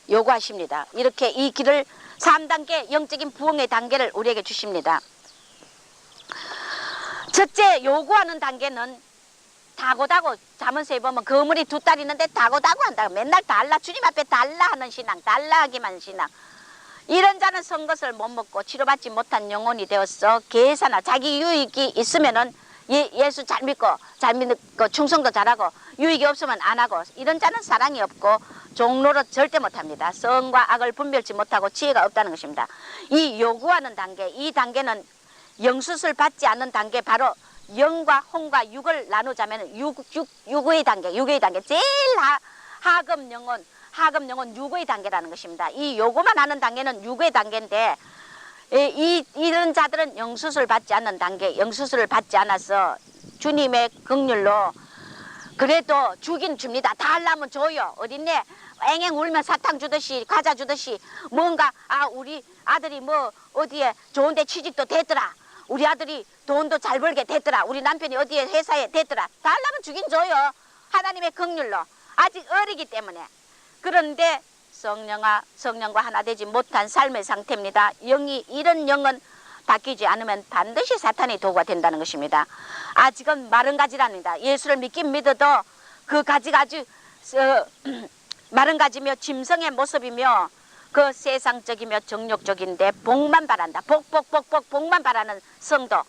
[SPEAKER 2] 요구하십니다. 이렇게 이 길을 3단계 영적인 부흥의 단계를 우리에게 주십니다. 첫째, 요구하는 단계는 다고다고, 잠언서에 보면 거물이 2딸 있는데 다고다고 한다. 맨날 달라, 주님 앞에 달라 하는 신앙, 달라 하기만 하는 신앙. 이런 자는 선 것을 못 먹고 치료받지 못한 영혼이 되었어. 계산하 자기 유익이 있으면은 예수 잘 믿고 충성도 잘하고, 유익이 없으면 안 하고, 이런 자는 사랑이 없고 종로로 절대 못합니다. 선과 악을 분별치 못하고 지혜가 없다는 것입니다. 이 요구하는 단계, 이 단계는 영수술 받지 않는 단계, 바로 영과 혼과 육을 나누자면 육의 단계, 제일 하급 영혼 육의 단계라는 것입니다. 이 요구만 하는 단계는 육의 단계인데, 이런 자들은 영수술 받지 않는 단계, 영수술을 받지 않아서 주님의 긍휼로 그래도 주긴 줍니다. 다 하려면 줘요. 어딨네? 앵앵 울면 사탕 주듯이, 과자 주듯이, 뭔가 우리 아들이 뭐 어디에 좋은데 취직도 됐더라, 우리 아들이 돈도 잘 벌게 됐더라, 우리 남편이 어디에 회사에 됐더라, 다 하려면 주긴 줘요. 하나님의 긍휼로. 아직 어리기 때문에. 그런데 성령과 하나 되지 못한 삶의 상태입니다. 이런 영은 바뀌지 않으면 반드시 사탄의 도구가 된다는 것입니다. 아직은 마른 가지랍니다. 예수를 믿긴 믿어도 그 가지가 아주 마른 가지며 짐승의 모습이며 그 세상적이며 정욕적인데 복만 바란다. 복만 바라는 성도.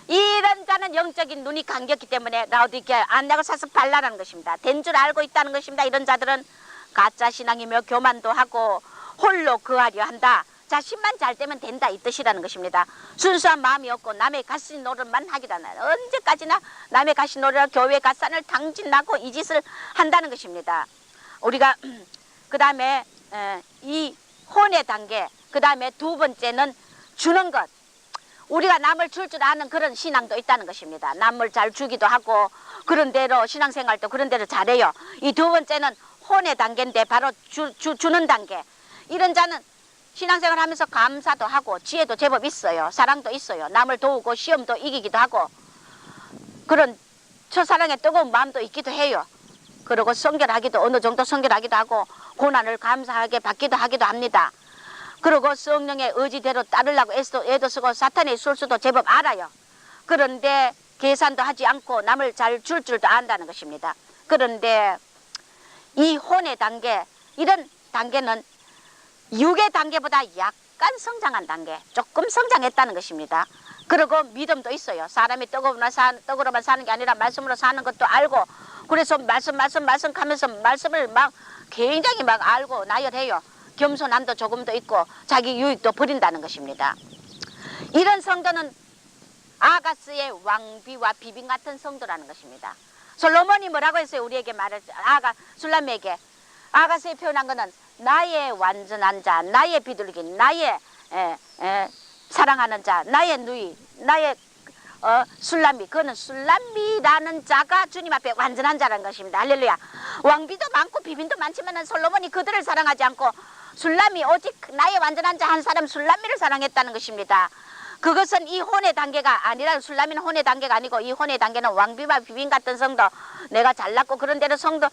[SPEAKER 2] 이런 자는 영적인 눈이 감겼기 때문에 라오디게아 안락을 사서 발라라는 것입니다. 된 줄 알고 있다는 것입니다. 이런 자들은 가짜 신앙이며 교만도 하고 홀로 거하려 한다. 자신만 잘 되면 된다, 이 뜻이라는 것입니다. 순수한 마음이 없고 남의 가시 노릇만 하기도 하나. 언제까지나 남의 가시 노릇, 교회 가산을 당진하고 이 짓을 한다는 것입니다. 우리가 그 다음에 이 혼의 단계, 그 다음에 두 번째는 주는 것. 우리가 남을 줄 아는 그런 신앙도 있다는 것입니다. 남을 잘 주기도 하고 그런 대로 신앙생활도 그런 대로 잘해요. 이 두 번째는 혼의 단계인데 바로 주는 단계. 이런 자는 신앙생활 하면서 감사도 하고 지혜도 제법 있어요. 사랑도 있어요. 남을 도우고 시험도 이기기도 하고 그런 첫사랑의 뜨거운 마음도 있기도 해요. 그리고 성결하기도, 어느 정도 성결하기도 하고 고난을 감사하게 받기도 하기도 합니다. 그리고 성령의 의지대로 따르려고 애도 쓰고 사탄의 술수도 제법 알아요. 그런데 계산도 하지 않고 남을 잘 줄 줄도 안다는 것입니다. 그런데 이 혼의 단계, 이런 단계는 육의 단계보다 약간 성장한 단계, 조금 성장했다는 것입니다. 그리고 믿음도 있어요. 사람이 떡으로만 사는 게 아니라 말씀으로 사는 것도 알고, 그래서 말씀 하면서 말씀을 막 굉장히 막 알고 나열해요. 겸손함도 조금 더 있고 자기 유익도 버린다는 것입니다. 이런 성도는 아가스의 왕비와 비빈 같은 성도라는 것입니다. 솔로몬이 뭐라고 했어요? 우리에게 술람에게 아가스에 표현한 것은 나의 완전한 자, 나의 비둘기, 나의 사랑하는 자, 나의 누이, 나의 술람비. 그거는 술람비라는 자가 주님 앞에 완전한 자라는 것입니다. 할렐루야. 왕비도 많고 비빈도 많지만 솔로몬이 그들을 사랑하지 않고 술람이 오직 나의 완전한 자 한 사람 술람비를 사랑했다는 것입니다. 그것은 이 혼의 단계가 아니라, 술람이는 혼의 단계가 아니고 이 혼의 단계는 왕비와 비빈 같은 성도, 내가 잘났고 그런 대로 성도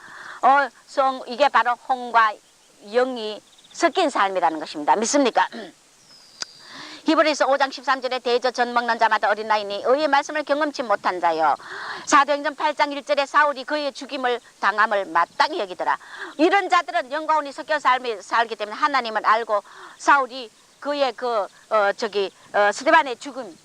[SPEAKER 2] 이게 바로 혼과 영이 섞인 삶이라는 것입니다. 믿습니까? 히브리서 5장 13절에 대저 전 먹는 자마다 어린 나이니 의의 말씀을 경험치 못한 자요. 사도행전 8장 1절에 사울이 그의 죽임을 당함을 마땅히 여기더라. 이런 자들은 영과 혼이 섞여 살기 때문에 하나님을 알고, 사울이 그의 스데반의 죽음,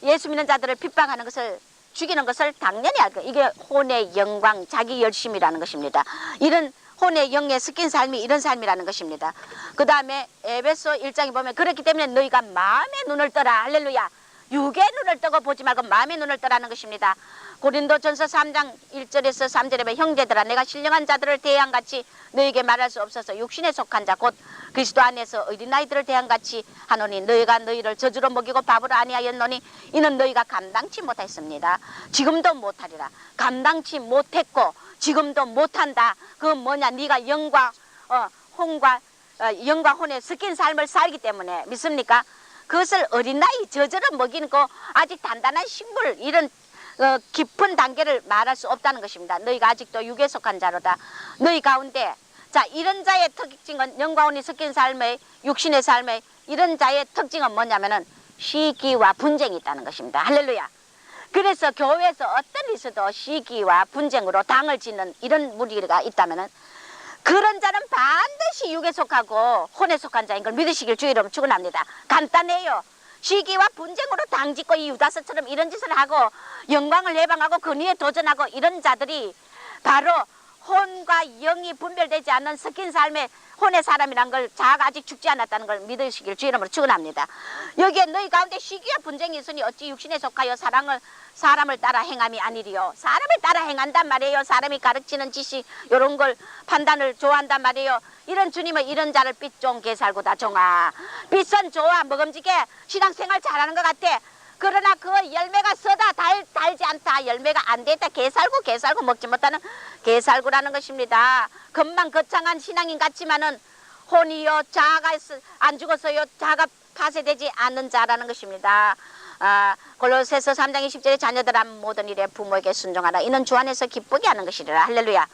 [SPEAKER 2] 예수 믿는 자들을 핍박하는 것을, 죽이는 것을 당연히 알고, 이게 혼의 영광, 자기 열심이라는 것입니다. 이런 혼의 영에 섞인 삶이 이런 삶이라는 것입니다. 그 다음에 에베소 1장에 보면 그렇기 때문에 너희가 마음의 눈을 떠라. 할렐루야. 육의 눈을 뜨고 보지 말고 마음의 눈을 떠라는 것입니다. 고린도전서 3장 1절에서 3절에 보면 형제들아, 내가 신령한 자들을 대항같이 너희에게 말할 수 없어서 육신에 속한 자 곧 그리스도 안에서 어린아이들을 대항같이 하노니 너희가 너희를 저주로 먹이고 밥으로 아니하였노니 이는 너희가 감당치 못했습니다. 지금도 못하리라. 감당치 못했고 지금도 못한다. 그건 뭐냐? 네가 영과 혼에 섞인 삶을 살기 때문에. 믿습니까? 그것을 어린아이 저절로 먹이는 거, 아직 단단한 식물, 이런 깊은 단계를 말할 수 없다는 것입니다. 너희가 아직도 육에 속한 자로다. 너희 가운데, 자, 이런 자의 특징은, 영과 혼이 섞인 삶의, 육신의 삶의 이런 자의 특징은 뭐냐면은 시기와 분쟁이 있다는 것입니다. 할렐루야. 그래서 교회에서 어떤 일에서도 시기와 분쟁으로 당을 짓는 이런 무리가 있다면은, 그런 자는 반드시 육에 속하고 혼에 속한 자인 걸 믿으시길 주의 이름으로 축원합니다. 간단해요. 시기와 분쟁으로 당짓고 이 유다서처럼 이런 짓을 하고 영광을 해방하고 근위에 도전하고 이런 자들이 바로 혼과 영이 분별되지 않는 섞인 삶의 혼의 사람이란 걸, 자아가 아직 죽지 않았다는 걸 믿으시길 주의 이름으로 축원합니다. 여기에 너희 가운데 시기와 분쟁이 있으니 어찌 육신에 속하여 사람을 따라 행함이 아니리요. 사람을 따라 행한단 말이에요. 사람이 가르치는 지식 이런 걸 판단을 좋아한단 말이에요. 이런 주님은 이런 자를 빚종 개살구다. 종아, 빚은 좋아, 먹음직해, 신앙생활 잘하는 것 같아. 그러나 그 열매가 써다 달지 않다. 열매가 안 됐다. 개살구 먹지 못하는 개살구라는 것입니다. 금방 거창한 신앙인 같지만은 혼이요, 자아가 안 죽었어요. 자아가 파쇄되지 않는 자라는 것입니다. 골로새서 3장 20절에 자녀들아 모든 일에 부모에게 순종하라. 이는 주 안에서 기쁘게 하는 것이라. 할렐루야.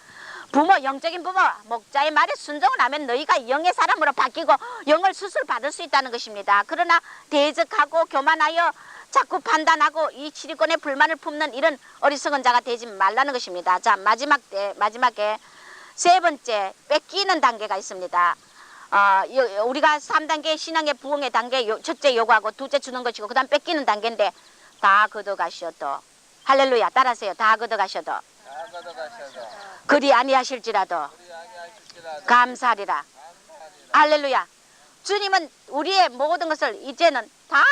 [SPEAKER 2] 부모, 영적인 부모, 목자의 말에 순종을 하면 너희가 영의 사람으로 바뀌고 영을 수술 받을 수 있다는 것입니다. 그러나 대적하고 교만하여 자꾸 판단하고 이 치리권에 불만을 품는 이런 어리석은 자가 되지 말라는 것입니다. 자, 마지막에 세 번째, 뺏기는 단계가 있습니다. 우리가 3단계 신앙의 부흥의 단계, 첫째 요구하고 둘째 주는 것이고 그 다음 뺏기는 단계인데, 다 걷어가셔도, 할렐루야, 따라하세요. 다 걷어가셔도 그리 아니하실지라도 감사하리라. 할렐루야. 주님은 우리의 모든 것을 이제는 다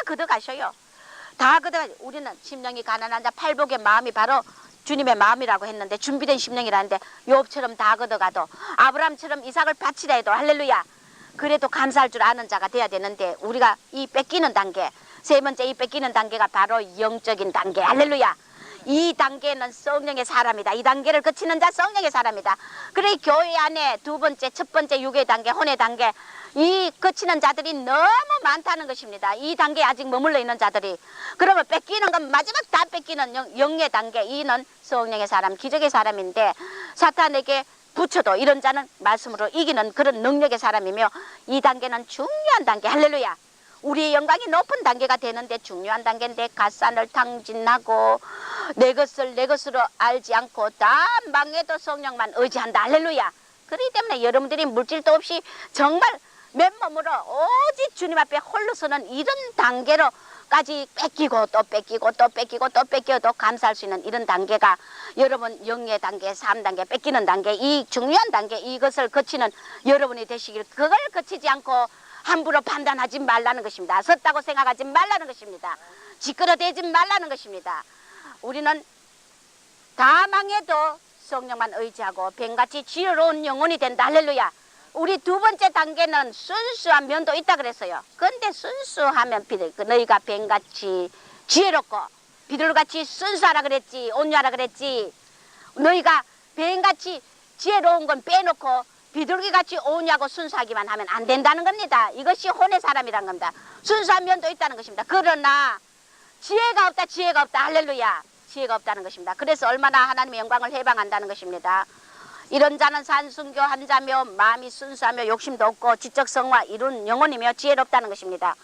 [SPEAKER 2] 걷어가셔요. 다 걷어가. 우리는 심령이 가난한 자 팔복의 마음이 바로 주님의 마음이라고 했는데, 준비된 심령이라는데, 욥처럼 다 걷어가도, 아브라함처럼 이삭을 바치라 해도, 할렐루야, 그래도 감사할 줄 아는 자가 돼야 되는데, 우리가 이 뺏기는 단계, 세 번째 이 뺏기는 단계가 바로 영적인 단계. 할렐루야. 이 단계는 성령의 사람이다. 이 단계를 거치는 자 성령의 사람이다. 그래 교회 안에 두 번째, 첫 번째 육의 단계, 혼의 단계, 이 거치는 자들이 너무 많다는 것입니다. 이 단계에 아직 머물러 있는 자들이. 그러면 뺏기는 건 마지막 다 뺏기는 영의 단계, 이는 성령의 사람, 기적의 사람인데, 사탄에게 붙여도 이런 자는 말씀으로 이기는 그런 능력의 사람이며, 이 단계는 중요한 단계. 할렐루야. 우리의 영광이 높은 단계가 되는데 중요한 단계인데, 갓산을 탕진하고 내 것을 내 것으로 알지 않고 다 망해도 성령만 의지한다. 할렐루야. 그렇기 때문에 여러분들이 물질도 없이 정말 맨몸으로 오직 주님 앞에 홀로 서는 이런 단계로까지 뺏기고 또 뺏기고 또 뺏기고 또 뺏겨도 감사할 수 있는 이런 단계가 여러분 영의 단계, 3단계 뺏기는 단계, 이 중요한 단계 이것을 거치는 여러분이 되시길, 그걸 거치지 않고 함부로 판단하지 말라는 것입니다. 섰다고 생각하지 말라는 것입니다. 지끄러대지 말라는 것입니다. 우리는 다 망해도 성령만 의지하고 뱀같이 지혜로운 영혼이 된다. 할렐루야. 우리 두 번째 단계는 순수한 면도 있다 그랬어요. 그런데 순수하면 너희가 뱀같이 지혜롭고 비둘같이 순수하라 그랬지, 온유하라 그랬지. 너희가 뱀같이 지혜로운 건 빼놓고 비둘기같이 온유하고 순수하기만 하면 안 된다는 겁니다. 이것이 혼의 사람이란 겁니다. 순수한 면도 있다는 것입니다. 그러나 지혜가 없다, 지혜가 없다. 할렐루야. 지혜가 없다는 것입니다. 그래서 얼마나 하나님의 영광을 해방한다는 것입니다. 이런 자는 산순교한 자며 마음이 순수하며 욕심도 없고 지적성과 이룬 영혼이며 지혜롭다는 것입니다.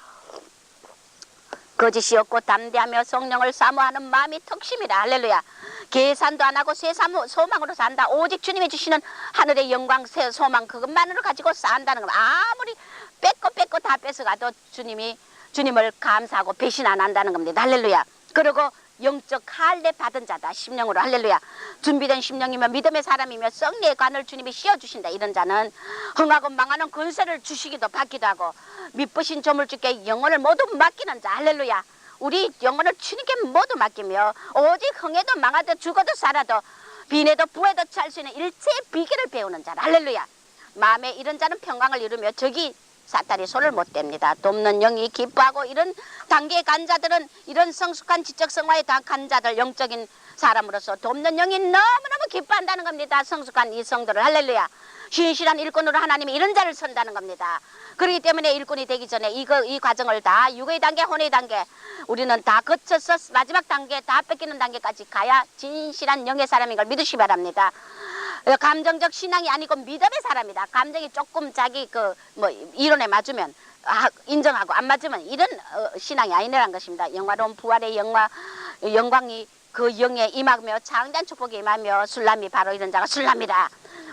[SPEAKER 2] 거짓이 없고 담대하며 성령을 사모하는 마음이 턱심이라. 할렐루야. 계산도 안 하고 새 소망으로 산다. 오직 주님이 주시는 하늘의 영광, 새 소망 그것만으로 가지고 산다는 것. 아무리 뺏고 다 뺏어가도 주님을 감사하고 배신 안 한다는 겁니다. 할렐루야. 그리고 영적 할례 받은 자다. 심령으로. 할렐루야. 준비된 심령이며 믿음의 사람이며 썩리의 관을 주님이 씌워주신다. 이런 자는 흥하고 망하는 권세를 주시기도 받기도 하고 믿으신 조물주께 영혼을 모두 맡기는 자. 할렐루야. 우리 영혼을 주님께 모두 맡기며 오직 흥해도 망하도 죽어도 살아도 빈에도 부에도 찰 수 있는 일체의 비결을 배우는 자라. 할렐루야. 마음에 이런 자는 평강을 이루며 적이 사탄이 손을 못 댑니다. 돕는 영이 기뻐하고 이런 단계에 간 자들은 이런 성숙한 지적성화에 다 간 자들 영적인 사람으로서 돕는 영이 너무너무 기뻐한다는 겁니다. 성숙한 이 성도를. 할렐루야. 신실한 일꾼으로 하나님이 이런 자를 선다는 겁니다. 그렇기 때문에 일꾼이 되기 전에 이 과정을 다 육의 단계, 혼의 단계 우리는 다 거쳐서 마지막 단계 다 뺏기는 단계까지 가야 진실한 영의 사람인 걸 믿으시기 바랍니다. 감정적 신앙이 아니고 믿음의 사람이다. 감정이 조금 자기 이론에 맞으면 인정하고 안 맞으면 이런 신앙이 아니라는 것입니다. 영화로운 부활의 영광이 그 영에 임하며 창대한 축복에 임하며 술람이 바로 이런 자가 술람이라.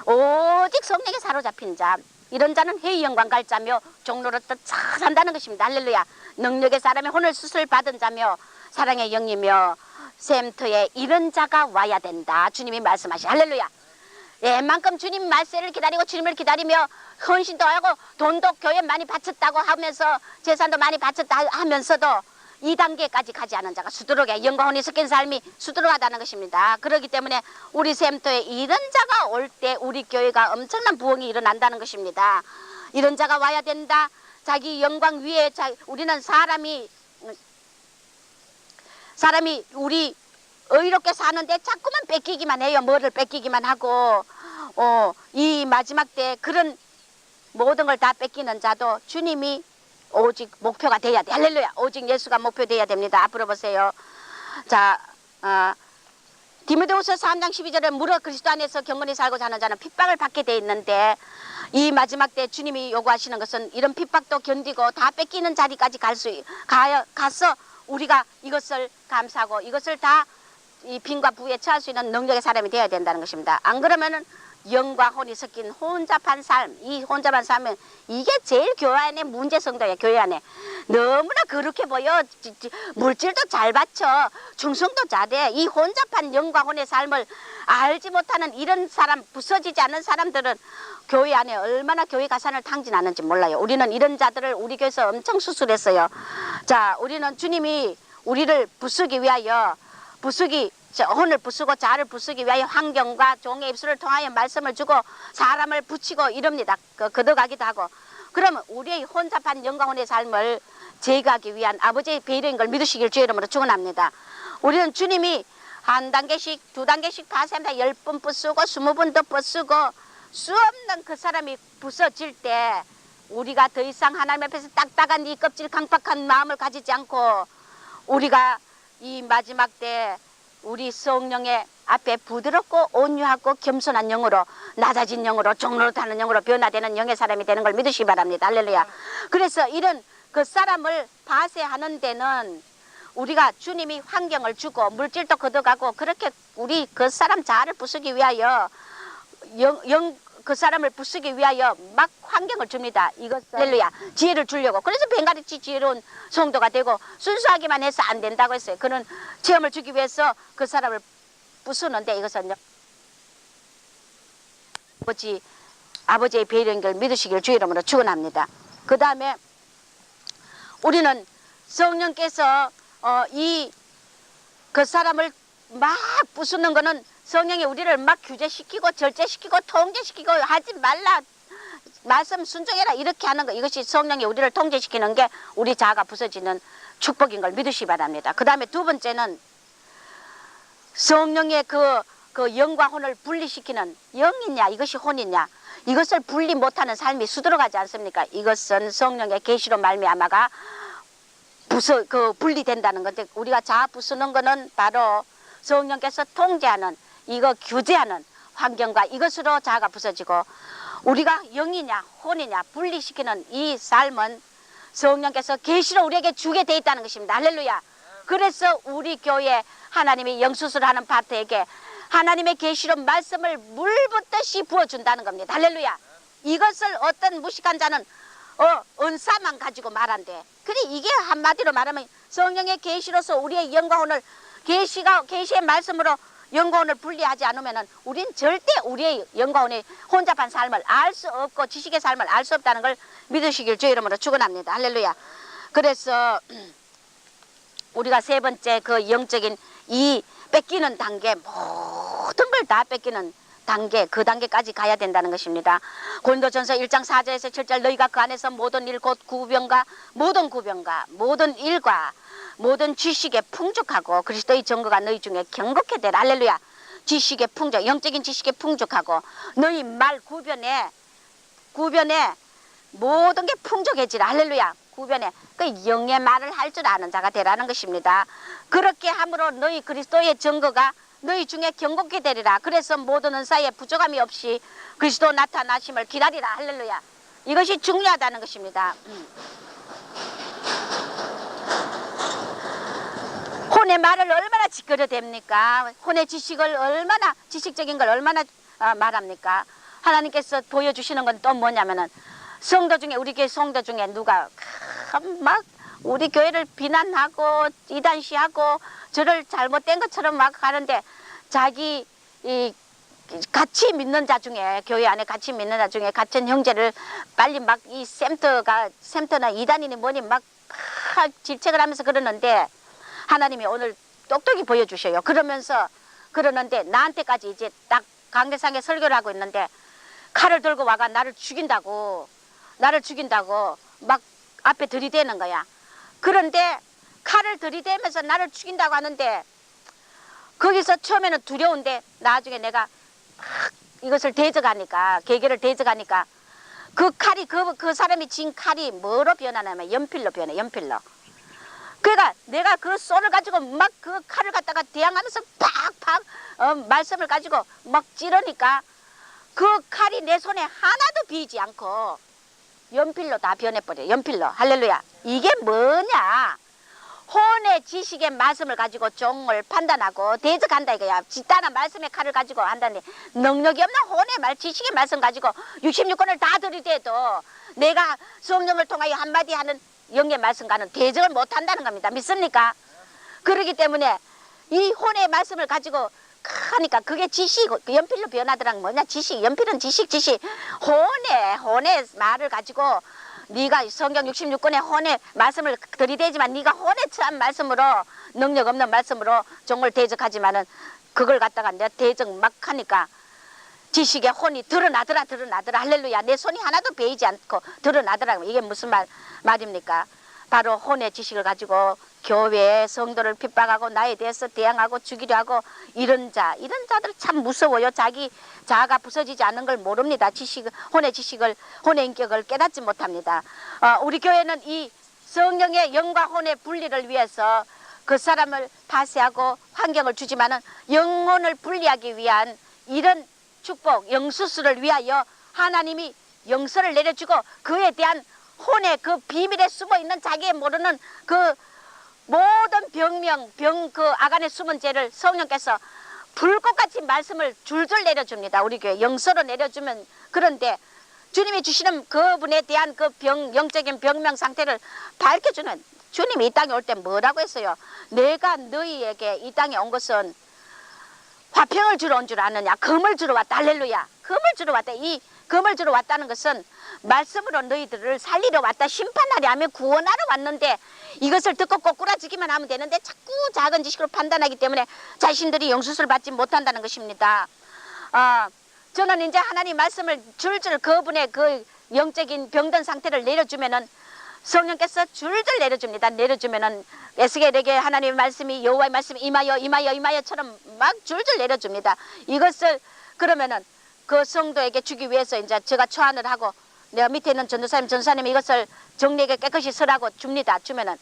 [SPEAKER 2] 오직 성령에 사로잡힌 자 이런 자는 회의 영광 갈 자며 종로로서 잘 산다는 것입니다. 할렐루야. 능력의 사람의 혼을 수술 받은 자며 사랑의 영이며 샘터에 이런 자가 와야 된다. 주님이 말씀하시. 할렐루야. 웬만큼 주님 말세를 기다리고 주님을 기다리며 헌신도 하고 돈도 교회 많이 바쳤다고 하면서 재산도 많이 바쳤다 하면서도 이 단계까지 가지 않은 자가 수두룩해 영광혼이 섞인 삶이 수두룩하다는 것입니다. 그렇기 때문에 우리 샘터에 이런 자가 올 때 우리 교회가 엄청난 부흥이 일어난다는 것입니다. 이런 자가 와야 된다. 자기 영광 위에 우리는 사람이 우리 의롭게 사는데 자꾸만 뺏기기만 해요. 뭐를 뺏기기만 하고 이 마지막 때 그런 모든 걸 다 뺏기는 자도 주님이 오직 목표가 돼야 돼. 할렐루야. 오직 예수가 목표 돼야 됩니다. 앞으로 보세요. 자, 디모데후서 3장 12절에 무릇 그리스도 안에서 경건히 살고 사는 자는 핍박을 받게 돼 있는데 이 마지막 때 주님이 요구하시는 것은 이런 핍박도 견디고 다 뺏기는 자리까지 가서 우리가 이것을 감사하고 이것을 다 이 빈과 부에 처할 수 있는 능력의 사람이 되어야 된다는 것입니다. 안 그러면은 영과 혼이 섞인 혼잡한 삶, 이 혼잡한 삶은 이게 제일 교회 안에 문제성도예요. 교회 안에 너무나 그렇게 보여. 물질도 잘 받쳐, 충성도 잘해. 이 혼잡한 영과 혼의 삶을 알지 못하는 이런 사람, 부서지지 않는 사람들은 교회 안에 얼마나 교회 가산을 탕진하는지 몰라요. 우리는 이런 자들을 우리 교회에서 엄청 수술했어요. 자, 우리는 주님이 우리를 부수기 위하여 혼을 부수고 자를 부수기 위하여 환경과 종의 입술을 통하여 말씀을 주고 사람을 붙이고 이럽니다. 거둬가기도 하고. 그러면 우리의 혼잡한 영광혼의 삶을 제거하기 위한 아버지의 배려인 걸 믿으시길 주의 이름으로 축원합니다. 우리는 주님이 한 단계씩 두 단계씩 파세합니다. 10번 부수고 20번 더 부수고 수 없는 그 사람이 부서질 때 우리가 더 이상 하나님 앞에서 딱딱한 이 껍질 강박한 마음을 가지지 않고 우리가 이 마지막 때 우리 성령의 앞에 부드럽고 온유하고 겸손한 영으로 낮아진 영으로 종로로 타는 영으로 변화되는 영의 사람이 되는 걸 믿으시기 바랍니다. 할렐루야. 그래서 이런 그 사람을 파쇄하는 데는 우리가 주님이 환경을 주고 물질도 걷어가고 그렇게 우리 그 사람 자아를 부수기 위하여 그 사람을 부수기 위하여 막 환경을 줍니다. 이것은 할렐루야 지혜를 주려고. 그래서 뱅가르치 지혜로운 성도가 되고 순수하기만 해서 안 된다고 했어요. 그는 체험을 주기 위해서 그 사람을 부수는데 이것은요 아버지의 배려인 걸 믿으시길 주 이름으로 축원합니다. 그 다음에 우리는 성령께서 그 사람을 막 부수는 거는 성령이 우리를 막 규제시키고 절제시키고 통제시키고 하지 말라 말씀 순종해라 이렇게 하는 거 이것이 성령이 우리를 통제시키는 게 우리 자아가 부서지는 축복인 걸 믿으시기 바랍니다. 그 다음에 두 번째는 성령의 그 영과 혼을 분리시키는 영이냐 이것이 혼이냐 이것을 분리 못하는 삶이 수두룩하지 않습니까? 이것은 성령의 계시로 말미암아가 분리된다는 건데 우리가 자아 부수는 거는 바로 성령께서 통제하는 이거 규제하는 환경과 이것으로 자아가 부서지고 우리가 영이냐 혼이냐 분리시키는 이 삶은 성령께서 계시로 우리에게 주게 돼 있다는 것입니다. 할렐루야. 그래서 우리 교회 하나님이 영수술하는 파트에게 하나님의 계시로 말씀을 물 붓듯이 부어준다는 겁니다. 할렐루야. 이것을 어떤 무식한 자는 은사만 가지고 말한대. 그래 이게 한마디로 말하면 성령의 계시로서 우리의 영과 혼을 계시의 말씀으로 영과 혼을 분리하지 않으면은 우린 절대 우리의 영과 혼의 혼잡한 삶을 알 수 없고 지식의 삶을 알 수 없다는 걸 믿으시길 주의 이름으로 축원합니다. 할렐루야. 그래서 우리가 세 번째 그 영적인 이 뺏기는 단계 모든 걸 다 뺏기는 단계 그 단계까지 가야 된다는 것입니다. 고린도전서 1장 4절에서 7절 너희가 그 안에서 모든 일 곧 구변과 모든 일과 모든 지식에 풍족하고 그리스도의 증거가 너희 중에 경고케 되라. 할렐루야. 지식의 풍족 영적인 지식에 풍족하고 너희 말 구변에 모든 게 풍족해지라. 할렐루야. 구변에 그 영의 말을 할 줄 아는 자가 되라는 것입니다. 그렇게 함으로 너희 그리스도의 증거가 너희 중에 경고케 되리라. 그래서 모든 은사에 부족함이 없이 그리스도 나타나심을 기다리라. 할렐루야. 이것이 중요하다는 것입니다. 혼의 말을 얼마나 짓거려댑니까? 혼의 지식을 얼마나 지식적인 걸 얼마나 말합니까? 하나님께서 보여주시는 건 또 뭐냐면은 성도 중에 우리 교회 성도 중에 누가 막 우리 교회를 비난하고 이단시하고 저를 잘못된 것처럼 막 하는데 자기 같이 믿는 자 중에 교회 안에 같이 믿는 자 중에 같은 형제를 빨리 막 이 샘터나 이단이니 뭐니 막 질책을 하면서 그러는데 하나님이 오늘 똑똑히 보여주셔요. 그러는데 나한테까지 이제 딱 강대상에 설교를 하고 있는데 칼을 들고 와가 나를 죽인다고 막 앞에 들이대는 거야. 그런데 칼을 들이대면서 나를 죽인다고 하는데 거기서 처음에는 두려운데 나중에 내가 이것을 대적하니까 계계를 대적하니까 그 칼이 그 사람이 진 칼이 뭐로 변하냐면 연필로 변해. 연필로. 그러니까 내가 그 쏘를 가지고 막 그 칼을 갖다가 대항하면서 팍팍 말씀을 가지고 막 찌르니까 그 칼이 내 손에 하나도 비지 않고 연필로 다 변해버려. 연필로. 할렐루야. 이게 뭐냐? 혼의 지식의 말씀을 가지고 종을 판단하고 대적한다 이거야. 집단한 말씀의 칼을 가지고 한다니 능력이 없는 혼의 말 지식의 말씀 가지고 66권을 다 들이대도 내가 성령을 통하여 한마디 하는 영의 말씀과는 대적을 못한다는 겁니다. 믿습니까? 그렇기 때문에 이 혼의 말씀을 가지고 하니까 그게 지식, 연필로 변하더란 뭐냐? 지식, 연필은 지식. 혼의 말을 가지고 네가 성경 66권의 혼의 말씀을 들이대지만 네가 혼에 처한 말씀으로 능력 없는 말씀으로 종을 대적하지만은 그걸 갖다가 내가 대적 막 하니까 지식의 혼이 드러나더라. 할렐루야. 내 손이 하나도 베이지 않고 드러나더라. 이게 무슨 말입니까? 바로 혼의 지식을 가지고 교회의 성도를 핍박하고 나에 대해서 대항하고 죽이려 하고 이런 자들 참 무서워요. 자아가 부서지지 않는 걸 모릅니다. 혼의 인격을 깨닫지 못합니다. 우리 교회는 이 성령의 영과 혼의 분리를 위해서 그 사람을 파쇄하고 환경을 주지만은 영혼을 분리하기 위한 이런 축복, 영수술을 위하여 하나님이 영서를 내려주고 그에 대한 혼의 그 비밀에 숨어있는 자기의 모르는 그 모든 그 아간에 숨은 죄를 성령께서 불꽃같이 말씀을 줄줄 내려줍니다. 우리 교회 영서로 내려주면 그런데 주님이 주시는 그분에 대한 그 영적인 병명 상태를 밝혀주는 주님이 이 땅에 올 때 뭐라고 했어요? 내가 너희에게 이 땅에 온 것은 화평을 주러 온 줄 아느냐? 금을 주러 왔다. 할렐루야. 금을 주러 왔다. 이 금을 주러 왔다는 것은 말씀으로 너희들을 살리러 왔다. 심판하려 하며 구원하러 왔는데 이것을 듣고 꼬꾸라지기만 하면 되는데 자꾸 작은 지식으로 판단하기 때문에 자신들이 영수를 받지 못한다는 것입니다. 저는 이제 하나님 말씀을 줄줄 그분의 그 영적인 병든 상태를 내려주면은 성령께서 줄줄 내려줍니다. 내려주면은 에스겔에게 하나님의 말씀이 여호와의 말씀이 임하여처럼 막 줄줄 내려줍니다. 이것을 그러면은 그 성도에게 주기 위해서 이제 제가 초안을 하고 내가 밑에 있는 전도사님이 이것을 정리하게 깨끗이 쓰라고 줍니다. 주면은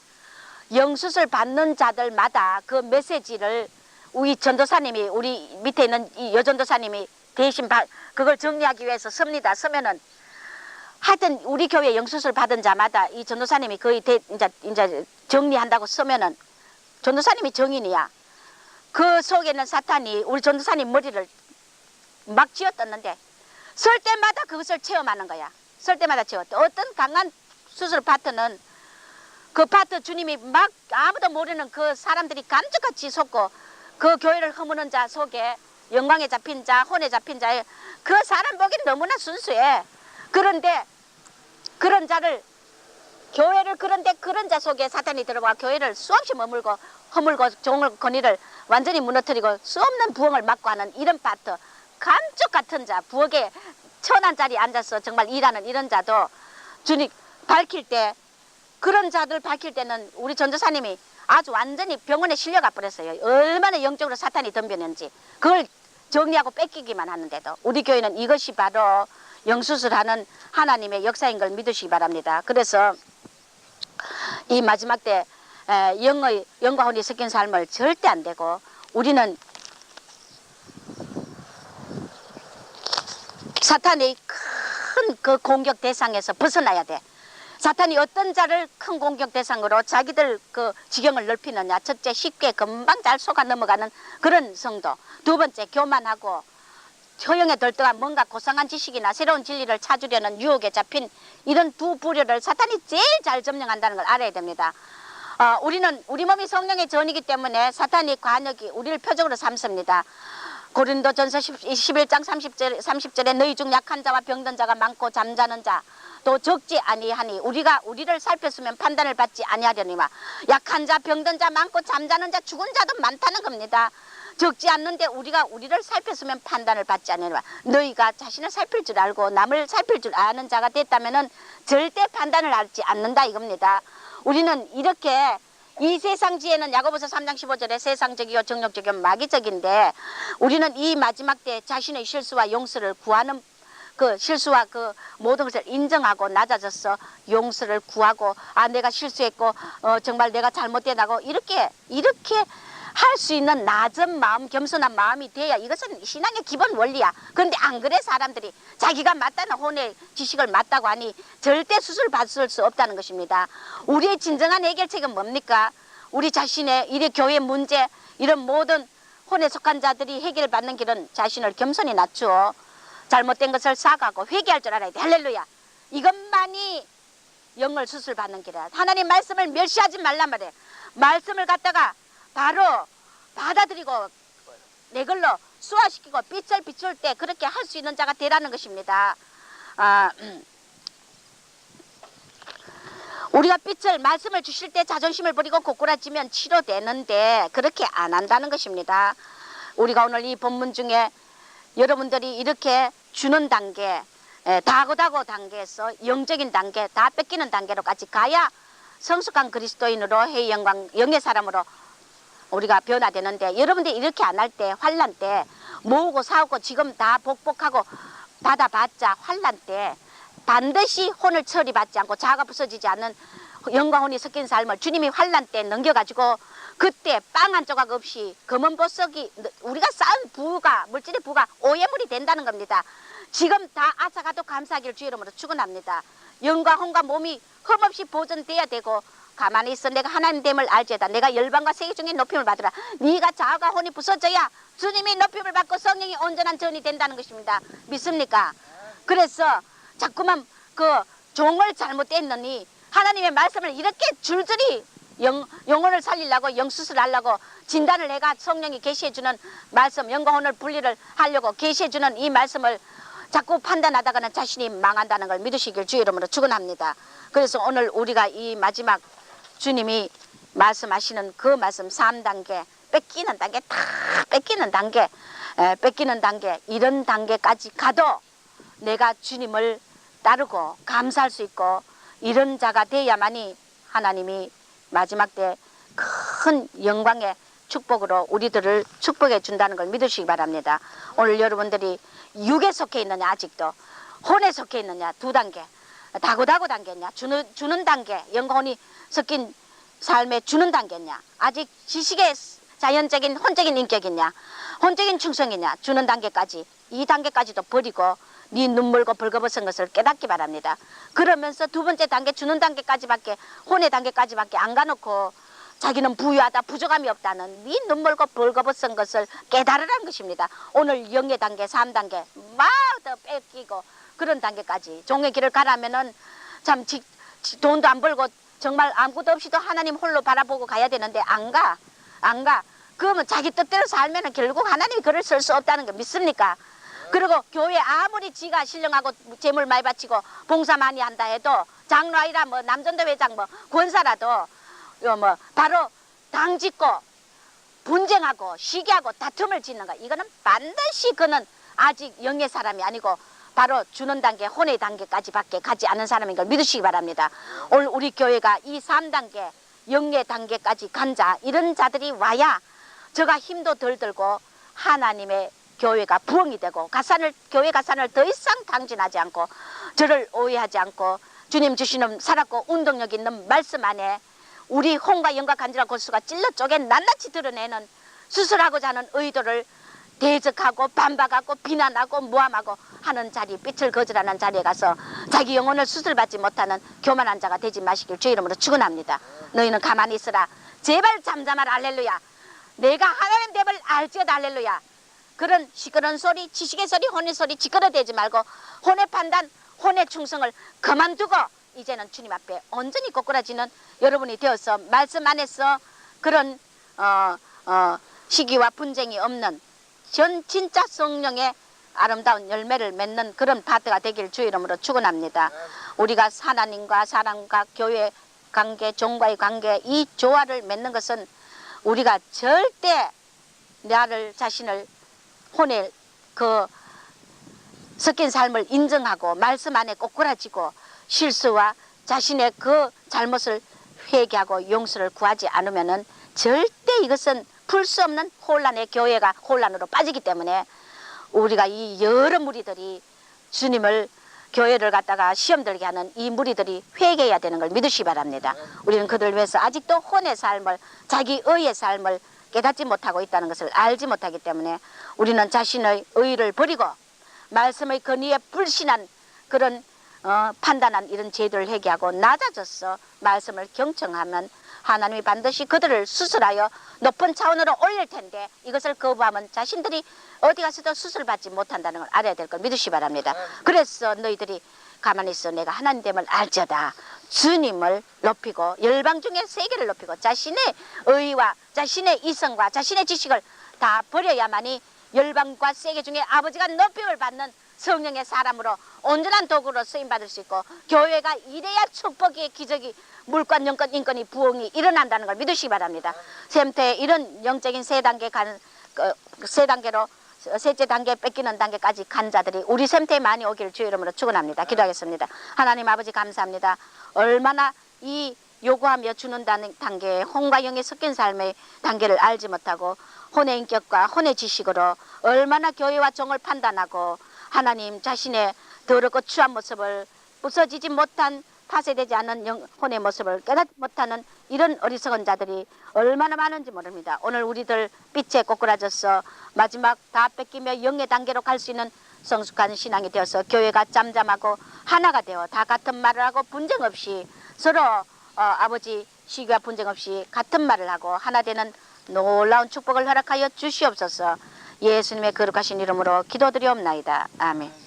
[SPEAKER 2] 영수술 받는 자들마다 그 메시지를 우리 전도사님이 우리 밑에 있는 이 여전도사님이 대신 그걸 정리하기 위해서 씁니다. 쓰면은 하여튼 우리 교회 영수술 받은 자마다 이 전도사님이 거의 이제 정리한다고 쓰면은 전도사님이 정인이야. 그 속에 있는 사탄이 우리 전도사님 머리를 막 쥐어떴는데 쓸 때마다 그것을 체험하는 거야. 쓸 때마다 체험했다. 어떤 강한 수술 파트는 그 파트 주님이 막 아무도 모르는 그 사람들이 감쪽같이 속고 그 교회를 허무는 자 속에 영광에 잡힌 자, 혼에 잡힌 자에 그 사람 보기 너무나 순수해. 그런데 그런 자를 교회를 그런데 그런 자 속에 사탄이 들어와 교회를 수없이 허물고 종을 권위를 완전히 무너뜨리고 수없는 부흥을 막고 하는 이런 파트, 감쪽 같은 자, 부엌에 천한 자리에 앉아서 정말 일하는 이런 자도 주님 밝힐 때 그런 자들 밝힐 때는 우리 전도사님이 아주 완전히 병원에 실려가 버렸어요. 얼마나 영적으로 사탄이 덤볐는지 그걸 정리하고 뺏기기만 하는데도 우리 교회는 이것이 바로 영수술하는 하나님의 역사인 걸 믿으시기 바랍니다. 그래서 이 마지막 때 영과 혼이 섞인 삶을 절대 안 되고 우리는 사탄의 큰 그 공격 대상에서 벗어나야 돼. 사탄이 어떤 자를 큰 공격 대상으로 자기들 그 지경을 넓히느냐. 첫째, 쉽게 금방 잘 속아 넘어가는 그런 성도. 두 번째, 교만하고 효용에 덜떠한 뭔가 고상한 지식이나 새로운 진리를 찾으려는 유혹에 잡힌 이런 두 부류를 사탄이 제일 잘 점령한다는 걸 알아야 됩니다. 우리 몸이 성령의 전이기 때문에 사탄의 관역이 우리를 표적으로 삼습니다. 고린도전서 11장 30절에 너희 중 약한 자와 병든 자가 많고 잠자는 자 또 적지 아니하니 우리를 살폈으면 판단을 받지 아니하려니와. 약한 자, 병든 자 많고 잠자는 자, 죽은 자도 많다는 겁니다. 적지 않는데 우리를 살폈으면 판단을 받지 아니하니와. 너희가 자신을 살필 줄 알고 남을 살필 줄 아는 자가 됐다면은 절대 판단을 하지 않는다 이겁니다. 우리는 이렇게 이 세상지에는 야고보서 3장 15절에 세상적이요 정욕적이요 마귀적인데 우리는 이 마지막 때 자신의 실수와 용서를 구하는 그 실수와 그 모든 것을 인정하고 낮아져서 용서를 구하고 내가 실수했고 정말 내가 잘못되다고 이렇게 할 수 있는 낮은 마음, 겸손한 마음이 돼야 이것은 신앙의 기본 원리야. 그런데 안 그래 사람들이 자기가 맞다는 혼의 지식을 맞다고 하니 절대 수술 받을 수 없다는 것입니다. 우리의 진정한 해결책은 뭡니까? 우리 자신의 이래 교회 문제 이런 모든 혼에 속한 자들이 해결받는 길은 자신을 겸손히 낮추어 잘못된 것을 사과하고 회개할 줄 알아야 돼. 할렐루야. 이것만이 영을 수술 받는 길이야. 하나님 말씀을 멸시하지 말란 말이에요. 말씀을 갖다가 바로 받아들이고 내 걸로 수화시키고 빛을 비출 때 그렇게 할 수 있는 자가 되라는 것입니다. 우리가 말씀을 주실 때 자존심을 버리고 고꾸라지면 치료되는데 그렇게 안 한다는 것입니다. 우리가 오늘 이 본문 중에 여러분들이 이렇게 주는 단계, 다고다고 단계에서 영적인 단계, 다 뺏기는 단계로까지 가야 성숙한 그리스도인으로 해의 영광, 영의 사람으로 우리가 변화되는데 여러분들이 이렇게 안 할 때 환난 때 모으고 사오고 지금 다 복복하고 받아봤자 환난 때 반드시 혼을 처리받지 않고 자아가 부서지지 않는 영과 혼이 섞인 삶을 주님이 환난 때 넘겨가지고 그때 빵 한 조각 없이 검은 보석이 우리가 쌓은 부가 물질의 부가 오해물이 된다는 겁니다. 지금 다 아사가도 감사하기를 주 이름으로 축원합니다. 영과 혼과 몸이 흠없이 보존돼야 되고 가만히 있어 내가 하나님 됨을 알지다. 내가 열방과 세계 중에 높임을 받으라. 네가 자아가 혼이 부서져야 주님이 높임을 받고 성령이 온전한 전이 된다는 것입니다. 믿습니까? 그래서 자꾸만 그 종을 잘못됐느니 하나님의 말씀을 이렇게 줄줄이 영혼을 살리려고 영수술하려고 진단을 해가 성령이 계시해주는 말씀, 영과 혼을 분리를 하려고 계시해주는 이 말씀을 자꾸 판단하다가는 자신이 망한다는 걸 믿으시길 주의 이름으로 축원합니다. 그래서 오늘 우리가 이 마지막 주님이 말씀하시는 그 말씀 3단계 뺏기는 단계, 다 뺏기는 단계, 뺏기는 단계, 이런 단계까지 가도 내가 주님을 따르고 감사할 수 있고 이런 자가 되어야만이 하나님이 마지막 때 큰 영광의 축복으로 우리들을 축복해 준다는 걸 믿으시기 바랍니다. 오늘 여러분들이 육에 속해 있느냐, 아직도 혼에 속해 있느냐, 2단계, 다고다고 단계냐, 주는 단계, 영혼이 섞인 삶에 주는 단계냐, 아직 지식의 자연적인 혼적인 인격이냐, 혼적인 충성이냐, 주는 단계까지, 이 단계까지도 버리고 네 눈물고 벌거벗은 것을 깨닫기 바랍니다. 그러면서 2번째 단계, 주는 단계까지밖에, 혼의 단계까지밖에 안 가놓고 자기는 부유하다, 부족함이 없다는 네 눈물고 벌거벗은 것을 깨달으라는 것입니다. 오늘 영의 단계, 3단계 막 더 뺏기고 그런 단계까지 종의 길을 가라면은 참 돈도 안 벌고 정말 아무것도 없이도 하나님 홀로 바라보고 가야 되는데 안 가. 그러면 자기 뜻대로 살면은 결국 하나님이 그를 쓸 수 없다는 거 믿습니까? 그리고 교회 아무리 지가 신령하고 재물 많이 바치고 봉사 많이 한다 해도 장로 아니라 뭐 남전도 회장 뭐 권사라도 뭐 바로 당 짓고 분쟁하고 시기하고 다툼을 짓는 거, 이거는 반드시 그는 아직 영의 사람이 아니고 바로 주는 단계, 혼의 단계까지밖에 가지 않은 사람인 걸 믿으시기 바랍니다. 오늘 우리 교회가 이 3단계 영의 단계까지 간 자, 이런 자들이 와야 저가 힘도 덜 들고 하나님의 교회가 부흥이 되고 교회 가산을 더 이상 당진하지 않고 저를 오해하지 않고 주님 주시는 살았고 운동력 있는 말씀 안에 우리 혼과 영과 간지라 골수가 찔러 쪼개 낱낱이 드러내는 수술하고자 하는 의도를 대적하고 반박하고 비난하고 모함하고 하는 자리, 빛을 거절하는 자리에 가서 자기 영혼을 수술받지 못하는 교만한 자가 되지 마시길 주의 이름으로 축원합니다. 너희는 가만히 있으라. 제발 잠잠하라. 할렐루야. 내가 하나님 됨을 알지어다. 할렐루야. 그런 시끄러운 소리, 지식의 소리, 혼의 소리 지끄러대지 말고 혼의 판단, 혼의 충성을 그만두고 이제는 주님 앞에 온전히 꼬꾸라지는 여러분이 되어서 말씀 안에서 그런 시기와 분쟁이 없는 진짜 성령의 아름다운 열매를 맺는 그런 파트가 되길 주의 이름으로 축원합니다. 우리가 하나님과 사람과 교회 관계, 종과의 관계, 이 조화를 맺는 것은 우리가 절대 자신을 혼의 그 섞인 삶을 인정하고 말씀 안에 꼬꾸라지고 실수와 자신의 그 잘못을 회개하고 용서를 구하지 않으면은 절대 이것은 풀 수 없는 혼란의 교회가 혼란으로 빠지기 때문에 우리가 이 여러 무리들이 주님을 교회를 갖다가 시험 들게 하는 이 무리들이 회개해야 되는 걸 믿으시기 바랍니다. 우리는 그들을 위해서 아직도 혼의 삶을, 자기 의의 삶을 깨닫지 못하고 있다는 것을 알지 못하기 때문에 우리는 자신의 의를 버리고 말씀의 권위에 불신한 그런 판단한 이런 죄들을 회개하고 낮아져서 말씀을 경청하면 하나님이 반드시 그들을 수술하여 높은 차원으로 올릴 텐데 이것을 거부하면 자신들이 어디 가서도 수술받지 못한다는 걸 알아야 될 걸 믿으시기 바랍니다. 그래서 너희들이 가만히 있어 내가 하나님됨을 알지어다. 주님을 높이고 열방 중에 세계를 높이고 자신의 의와 자신의 이성과 자신의 지식을 다 버려야만이 열방과 세계 중에 아버지가 높임을 받는 성령의 사람으로 온전한 도구로 쓰임받을 수 있고 교회가 이래야 축복의 기적이 물권, 영권, 인권이 부흥이 일어난다는 걸 믿으시기 바랍니다. 샘태 이런 영적인 세 단계로 셋째 단계 뺏기는 단계까지 간 자들이 우리 샘태에 많이 오기를 주의 이름으로 축원합니다. 기도하겠습니다. 하나님 아버지 감사합니다. 얼마나 이 요구하며 주는 단계에 혼과 영이 섞인 삶의 단계를 알지 못하고 혼의 인격과 혼의 지식으로 얼마나 교회와 종을 판단하고 하나님 자신의 더럽고 추한 모습을 부서지지 못한 파쇄되지 않은 혼의 모습을 깨닫지 못하는 이런 어리석은 자들이 얼마나 많은지 모릅니다. 오늘 우리들 빛에 꼬꾸라져서 마지막 다 뺏기며 영의 단계로 갈 수 있는 성숙한 신앙이 되어서 교회가 잠잠하고 하나가 되어 다 같은 말을 하고 분쟁 없이 서로 아버지 시기와 분쟁 없이 같은 말을 하고 하나 되는 놀라운 축복을 허락하여 주시옵소서. 예수님의 거룩하신 이름으로 기도드리옵나이다. 아멘.